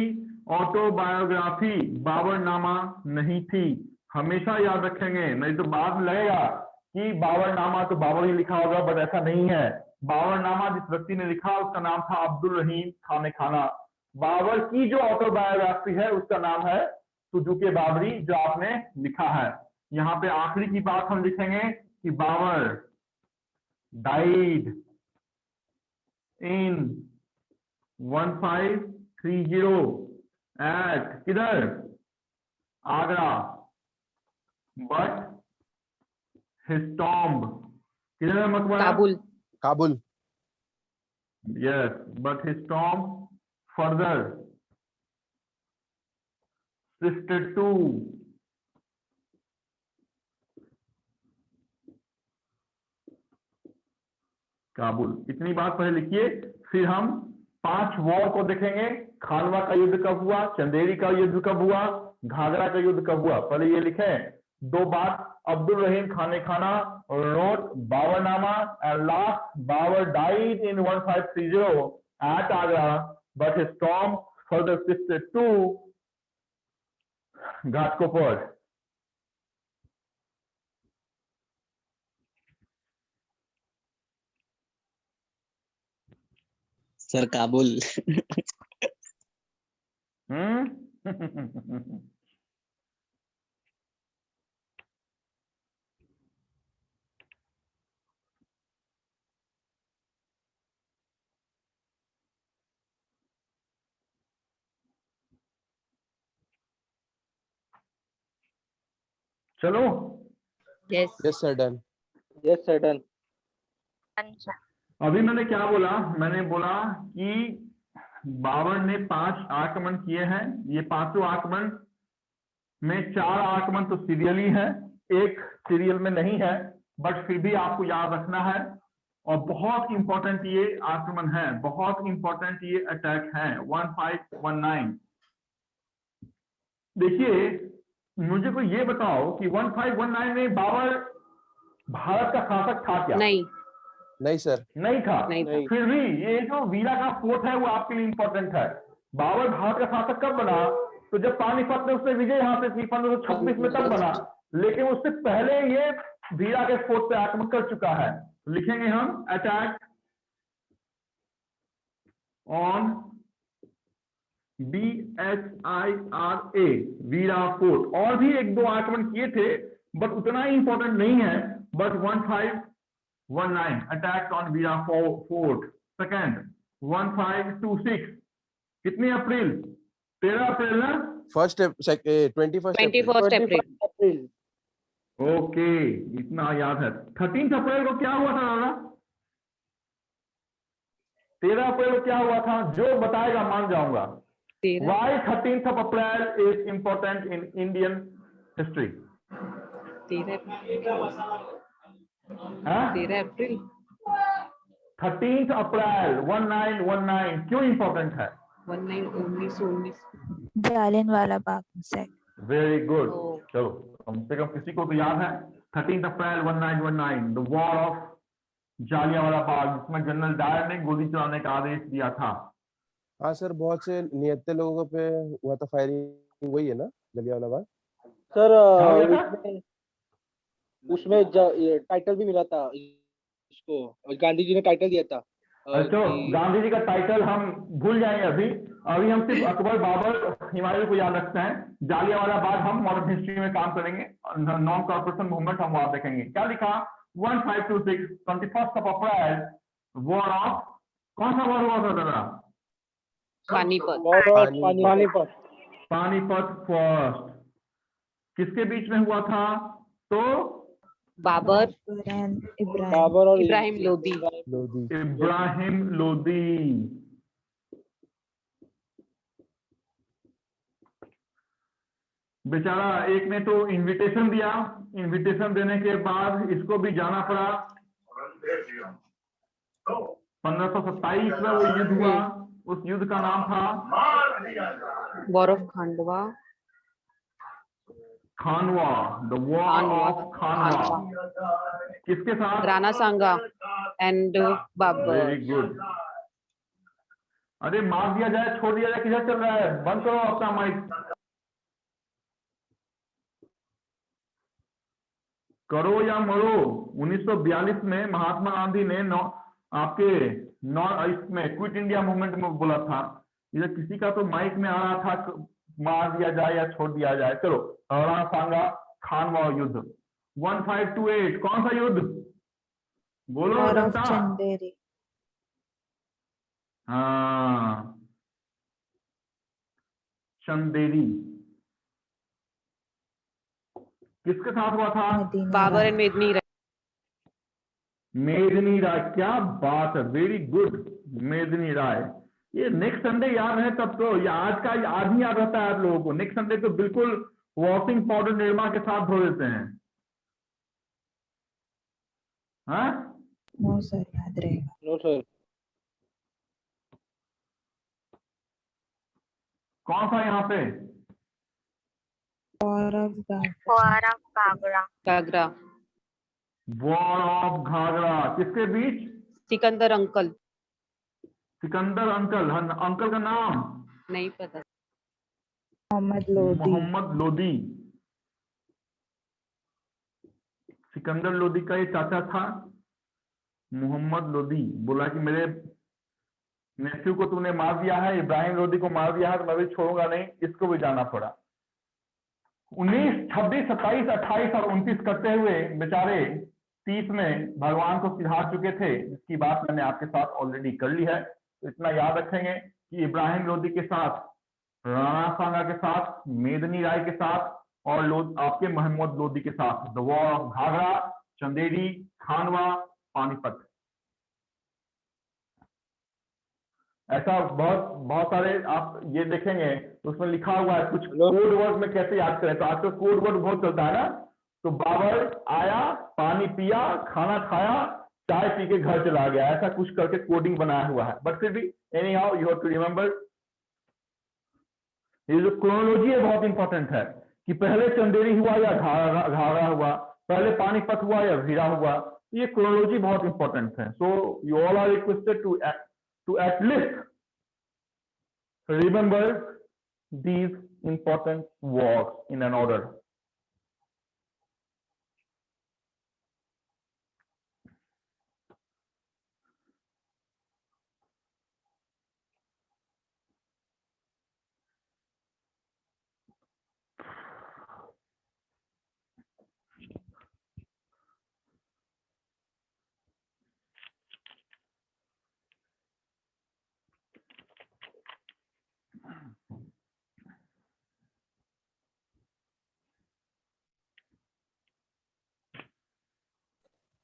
ऑटोबायोग्राफी बाबरनामा नहीं थी। हमेशा याद रखेंगे, नहीं तो बाद में लगेगा कि बाबरनामा तो बाबर ही लिखा होगा, बट ऐसा नहीं है। बाबरनामा जिस व्यक्ति ने लिखा उसका नाम था अब्दुल रहीम खाने खाना। बाबर की जो ऑटोबायोग्राफी है उसका नाम है सुजुके बाबरी, जो आपने लिखा है। यहाँ पे आखिरी की बात हम लिखेंगे कि बाबर died in 1530 at किधर? आगरा। बट his tomb किधर है मकबरा? Kabul. Kabul. Yes, but his tomb further shifted to Kabul. इतनी बात पहले लिखिए, फिर हम 5 वॉर को देखेंगे। खानवा का युद्ध कब हुआ, चंदेरी का युद्ध कब हुआ, घाघरा का युद्ध कब हुआ, पहले ये लिखें। 2 बार Abdul Rahim Khane Khana wrote Babarnama, and last Babar died in 1530 at Agra, but his tomb further shifted to Ghatkopar. Sir Kabul. चलो Yes. Yes, sir, done. Yes, sir, done. अभी मैंने क्या बोला? मैंने बोला कि बाबर ने 5 आक्रमण किए हैं। ये 5 आक्रमण में 4 आक्रमण तो सीरियली है, एक सीरियल में नहीं है, बट फिर भी आपको याद रखना है। और बहुत इंपॉर्टेंट ये आक्रमण है, बहुत इंपॉर्टेंट ये अटैक है 1519। देखिए, मुझे को ये बताओ कि 1519 में बाबर भारत का शासक था क्या? नहीं, नहीं सर, नहीं था। नहीं था। नहीं। फिर भी ये जो वीरा का फोर्ट है वो आपके लिए इंपॉर्टेंट है। बाबर भारत का शासक कब बना? तो जब पानीपत में उसने विजय हासिल की 1526 में तब बना, लेकिन उससे पहले ये वीरा के फोर्ट पे आक्रमण कर चुका है। तो लिखेंगे हम attack on BHIRA Bhira fort. और भी 1-2 आक्रमण किए थे, बट उतना ही इंपॉर्टेंट नहीं है। But 1519 attack on Bhira fort. Second 1526 कितने अप्रैल? 13 अप्रैल ना? 21st April. 21st April. April. Okay, इतना याद है। 13 अप्रैल को क्या हुआ था दादा? 13 अप्रैल को क्या हुआ था? जो बताएगा मान जाऊंगा। 13 Why 13th of April is important in Indian history? 13 April 13th April 1919 क्यों इंपॉर्टेंट है? 1919 Jallianwala Bagh massacre. Very good. Oh. चलो, कम से कम किसी को तो याद है। 13th April 1919 the war of Jallianwala Bagh, जिसमें जनरल डायर ने गोली चलाने का आदेश दिया था। हाँ सर, बहुत से निहत्थे लोगों पे हुआ था फायरिंग, वही है ना जलियांवाला बाग? सर क्या हो गया था? उसमें टाइटल भी मिला था इसको, और गांधी जी ने टाइटल दिया था। अच्छा, गांधी जी का टाइटल हम भूल जाएंगे अभी। अभी हम सिर्फ अकबर, बाबर, हिमायूं को याद रखते हैं। जालियांवाला बाग हम मॉडर्न हिस्ट्री में काम करेंगे। नॉन कॉर्पोरेशन मूवमेंट हम वहां देखेंगे। क्या लिखा? 1526 21st of April war of, कौन सा वॉर हुआ था दादा? Panipat. War of Panipat. Panipat first किसके बीच में हुआ था? तो बाबर बाबर और इब्राहिम लोदी। लोधी। इब्राहिम लोदी। बेचारा एक ने तो इनविटेशन दिया, इनविटेशन देने के बाद इसको भी जाना पड़ा। 1527 में वो युद्ध हुआ। उस युद्ध का नाम था war of Khandwa. Khanwa, the war of Khanwa. किसके साथ? Rana Sanga and Babur. Very good. अरे मार दिया जाए, छोड़ दिया जाए, किधर चल रहा है? बंद करो अपना माइक। करो या मरो। 1942 में महात्मा गांधी ने आपके इसमें क्विट इंडिया मूवमेंट में बोला था, इधर किसी का तो माइक में आ रहा था मार दिया जाए या छोड़ दिया जाए। चलो, राणा सांगा खानवा युद्ध 1528 कौन सा युद्ध? बोलो वॉर ऑफ जनता। चंदेरी। हाँ, चंदेरी। किसके साथ हुआ था? Medina Babar Rai. एंड मेदिनी राय। मेदिनी राय, क्या बात है, वेरी गुड। मेदिनी राय, ये नेक्स्ट संडे याद है तब तो, ये आज ही याद रहता है आप लोगों को। नेक्स्ट संडे तो बिल्कुल वॉशिंग पाउडर निर्मा के साथ धो देते हैं। हाँ, नो सर, याद रहेगा। No sir. कौन सा यहाँ पे? War War of Gagra. War of Gagra. Gagra. War of Ghaghra किसके बीच? Sikandar uncle. Sikandar uncle, uncle का नाम नहीं पता. Muhammad Lodi. मोहम्मद लोदी। सिकंदर लोदी का ये चाचा था मोहम्मद लोदी। बोला कि मेरे नेफ्यू को तूने मार दिया है, इब्राहिम लोदी को मार दिया है, तो मैं भी छोड़ूंगा नहीं, इसको भी जाना पड़ा। 19, 26, 27, 28 और 29 करते हुए बेचारे 30 में भगवान को सिधार चुके थे, जिसकी बात मैंने आपके साथ ऑलरेडी कर ली है। तो इतना याद रखेंगे कि इब्राहिम लोदी के साथ, राणा सांगा के साथ, मेदनी राय के साथ और आपके मोहम्मद लोदी के साथ the war of Ghaghra, Chanderi, Khanwa, Panipat. ऐसा बहुत सारे आप ये देखेंगे तो उसमें लिखा हुआ है कुछ कोड वर्ड में कैसे याद करें। तो आजकल कोड वर्ड बहुत चलता है ना। तो बाबर आया, पानी पिया, खाना खाया, चाय पी के घर चला गया, ऐसा कुछ करके कोडिंग बनाया हुआ है। बट फिर भी anyhow you have to remember, ये जो क्रोनोलॉजी है बहुत इंपॉर्टेंट है कि पहले चंदेरी हुआ या घाघरा हुआ, पहले पानीपत हुआ या भीरा हुआ। ये क्रोनोलॉजी बहुत इंपॉर्टेंट है। So you all are requested to at least remember these important wars in an order.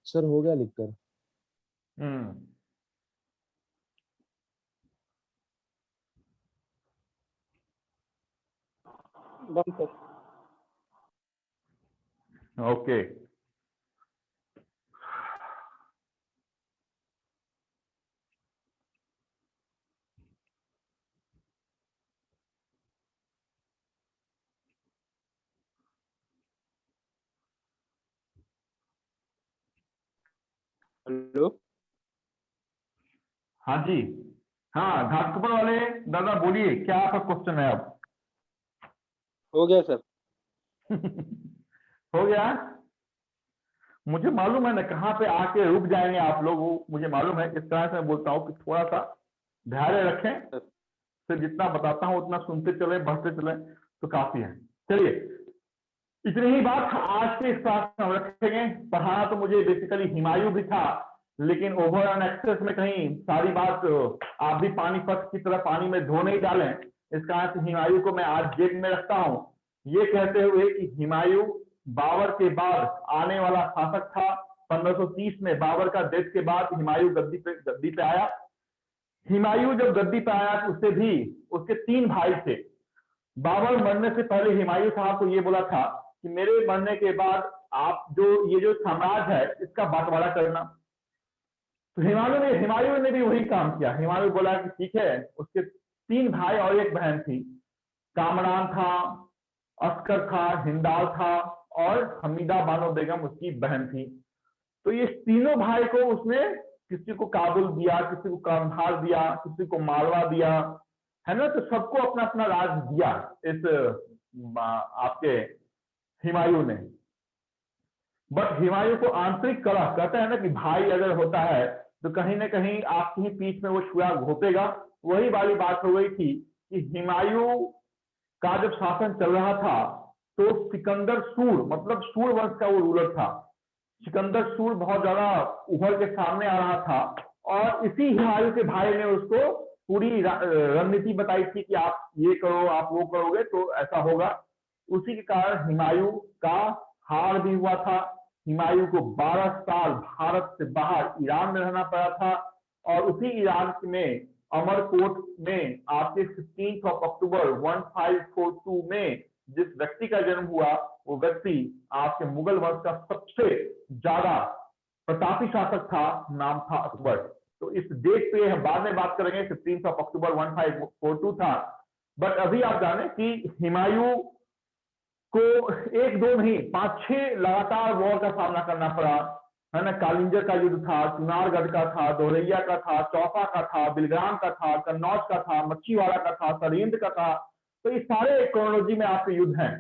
Sir हो गया लिखकर। Okay hello. हाँ जी, हाँ घाटकोपर वाले दादा बोलिए, क्या आपका क्वेश्चन है? अब हो गया सर। हो गया। मुझे मालूम है ना कहाँ पे आके रुक जाएंगे आप लोग, वो मुझे मालूम है। इस तरह से मैं बोलता हूँ कि थोड़ा सा धैर्य रखें, फिर जितना बताता हूँ उतना सुनते चले, बढ़ते चले तो काफी है। चलिए इतनी ही बात आज के इस क्लास में हम रखेंगे। पढ़ाना तो मुझे बेसिकली हुमायूं भी था, लेकिन ओवर एंड एक्सेस में कहीं सारी बात आप भी पानीपत की तरह पानी में धो नहीं डालें। इस कारण से हुमायूं को मैं आज जेब में रखता हूँ, ये कहते हुए कि हुमायूं बाबर के बाद आने वाला शासक था। 1530 में बाबर का डेथ के बाद हुमायूं गद्दी पे आया। हुमायूं जब गद्दी पे आया तो उससे भी उसके 3 भाई थे। बाबर मरने से पहले हुमायूं साहब को ये बोला था कि मेरे मरने के बाद आप ये जो साम्राज्य है इसका बंटवारा करना। तो हुमायूं ने भी वही काम किया। हुमायूं बोला कि ठीक है। उसके 3 भाई और 1 बहन थी। कामरान था, अस्कर था, हिंदाल था और हमीदा बानो बेगम उसकी बहन थी। तो ये तीनों भाई को उसने किसी को काबुल दिया, किसी को कंधार दिया, किसी को मालवा दिया, है ना। तो सबको अपना अपना राज दिया इस आपके हुमायूं ने। बट हुमायूं को आंतरिक कलह, कहते हैं ना कि भाई अगर होता है तो कहीं ना कहीं आपकी ही पीठ में वो छुरा घोपेगा। वही वाली बात हो गई थी कि हुमायूं का जब शासन चल रहा था तो सिकंदर सूर, मतलब सूर वंश का वो रूलर था। सिकंदर सूर बहुत ज्यादा उभर के सामने आ रहा था और इसी हुमायूं के भाई ने उसको पूरी रणनीति बताई थी कि आप ये करो, आप वो करोगे तो ऐसा होगा। उसी के कारण हुमायूं का हार भी हुआ था। हुमायूं को 12 साल भारत से बाहर ईरान में रहना पड़ा था और उसी ईरान में अमरकोट में आपके 16 अक्टूबर 1542 में जिस व्यक्ति का जन्म हुआ वो व्यक्ति आपके मुगल वंश का सबसे ज्यादा प्रतापी शासक था, नाम था अकबर। तो इस डेट पे हम बाद में बात करेंगे। 15 अक्टूबर 1542 था। बट अभी आप जाने कि हुमायूं को एक दो नहीं 5-6 लगातार वॉर का सामना करना पड़ा, है ना। कालिंजर का युद्ध था, चुनारगढ़ का था, दोरैया का था, चौसा का था, बिलग्राम का था, कन्नौज का था, मच्छीवाड़ा का था, सरेंद्र का था। तो ये सारे क्रोनोलॉजी में आपके युद्ध हैं।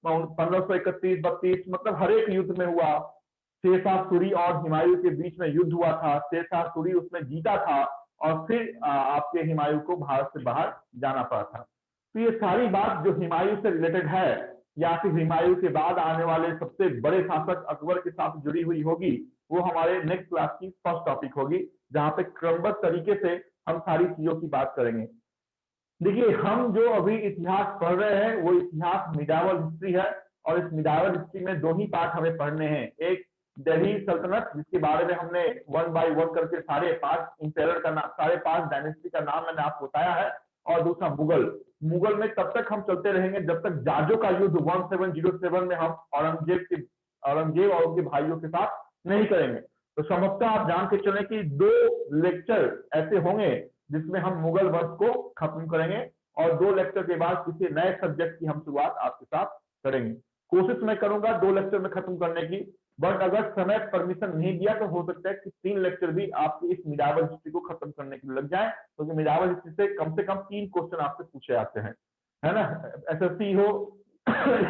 1531-32 मतलब हर एक युद्ध में हुआ। शेरशाह सूरी और हुमायूं के बीच में युद्ध हुआ था, शेरशाह सूरी उसमें जीता था और फिर आपके हुमायूं को भारत से बाहर जाना पड़ा था। तो ये सारी बात जो हुमायूं से रिलेटेड है या फिर हुमायूं के बाद आने वाले सबसे बड़े शासक अकबर के साथ जुड़ी हुई होगी, वो हमारे नेक्स्ट क्लास की फर्स्ट टॉपिक होगी, जहां पे क्रमबद्ध तरीके से हम सारी चीजों की बात करेंगे। देखिए, हम जो अभी इतिहास पढ़ रहे हैं वो इतिहास मिडावल हिस्ट्री है, और इस मिडावल हिस्ट्री में दो ही पार्ट हमें पढ़ने हैं। एक दिल्ली सल्तनत, जिसके बारे में हमने 1 बाय 1 करके सारे 5 इंपेरर का नाम, सारे 5 डायनेस्टी का नाम मैंने आपको बताया है। और दूसरा मुगल। मुगल में तब तक हम चलते रहेंगे जब तक जाजों का युद्ध 1707 में हम औरंगजेब और उनके भाइयों के साथ नहीं करेंगे। तो संभवतः आप जान के चले कि 2 लेक्चर ऐसे होंगे जिसमें हम मुगल वंश को खत्म करेंगे, और 2 लेक्चर के बाद किसी नए सब्जेक्ट की हम शुरुआत आपके साथ करेंगे। कोशिश मैं करूंगा 2 लेक्चर में खत्म करने की, बट अगर समय परमिशन नहीं दिया तो हो सकता है कि 3 लेक्चर भी आपकी इस मिडावल हिस्ट्री को खत्म करने के लिए लग जाए, क्योंकि मिडावल हिस्ट्री से कम 3 क्वेश्चन आपसे पूछे जाते हैं, है ना। एसएससी हो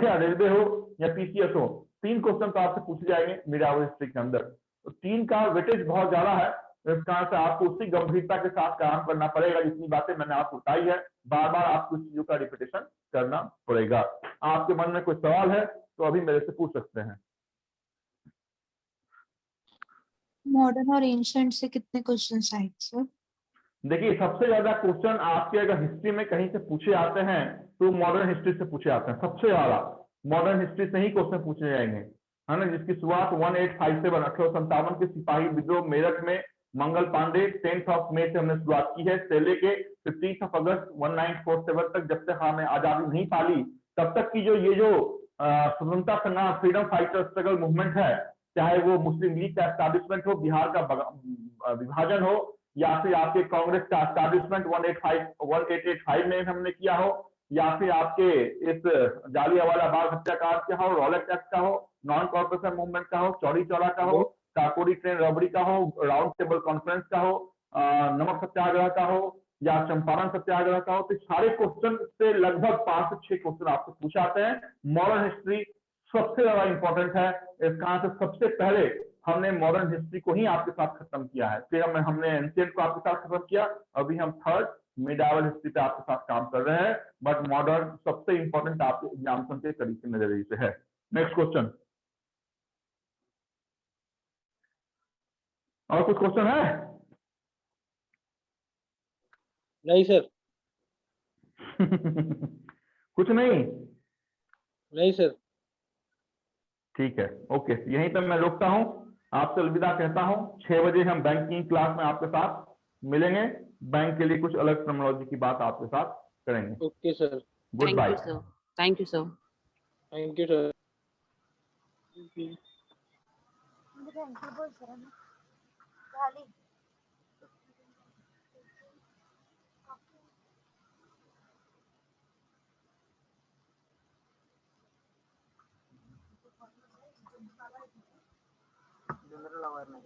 या रेलवे हो या पीसीएस हो, 3 क्वेश्चन तो आपसे पूछे जाएंगे मिडावल हिस्ट्री के अंदर। तो 3 का वेटेज बहुत ज्यादा है, इस कारण से आपको उसी गंभीरता के साथ काम करना पड़ेगा। जितनी बातें मैंने आपको बताई है, बार बार आपको इस चीजों का रिपीटेशन करना पड़ेगा। आपके मन में कोई सवाल है तो अभी मेरे से पूछ सकते हैं। मॉडर्न और एंशिएंट से कितने क्वेश्चंस आए सर? देखिए, सबसे ज्यादा क्वेश्चन आपके अगर हिस्ट्री में कहीं से पूछे आते हैं तो मॉडर्न हिस्ट्री से पूछे आते हैं। सबसे ज्यादा मॉडर्न हिस्ट्री से ही क्वेश्चन पूछे जाएंगे, है ना। जिसकी शुरुआत 1857 के सिपाही विद्रोह मेरठ में मंगल पांडे 10 मई से हमने शुरुआत की है, से लेके 15 अगस्त 1947 तक, जब तक हमें आजादी नहीं पाली तब तक की ये जो स्वतंत्रता संग्राम, फ्रीडम फाइटर स्ट्रगल मूवमेंट है, चाहे वो मुस्लिम लीग का एस्टैब्लिशमेंट हो, बिहार का विभाजन हो, या फिर आपके कांग्रेस का एस्टैब्लिशमेंट 1885 में हमने किया हो, या फिर आपके इस जालियांवाला बाग हत्याकांड का हो, रॉलेट एक्ट का हो, नॉन कॉर्पोरेशन मूवमेंट का हो, चौड़ी चौरा का हो, काकोरी ट्रेन रबड़ी का हो, राउंड टेबल कॉन्फ्रेंस का हो, नमक सत्याग्रह का हो, या चंपारण सत्याग्रह का हो, तो सारे क्वेश्चन से लगभग 5 से 6 क्वेश्चन आपसे पूछाते हैं। मॉडर्न हिस्ट्री सबसे ज्यादा इंपॉर्टेंट है, इस कारण से सबसे पहले हमने मॉडर्न हिस्ट्री को ही आपके साथ खत्म किया है, फिर हमने एंशिएंट को आपके साथ खत्म किया, अभी हम थर्ड मिडावल हिस्ट्री पे आपके साथ काम कर रहे हैं। बट मॉडर्न सबसे इंपॉर्टेंट आपके एग्जामिनेशन के तरीके नजरिए से है। नेक्स्ट क्वेश्चन, और कुछ क्वेश्चन है? नहीं सर। कुछ नहीं? नहीं सर। ठीक है, ओके, यहीं पर मैं रुकता हूं, आपसे अलविदा कहता हूं। 6 बजे हम बैंकिंग क्लास में आपके साथ मिलेंगे, बैंक के लिए कुछ अलग टर्मिनोलॉजी की बात आपके साथ करेंगे। Okay sir. Goodbye. Thank you sir. Thank you sir. General awareness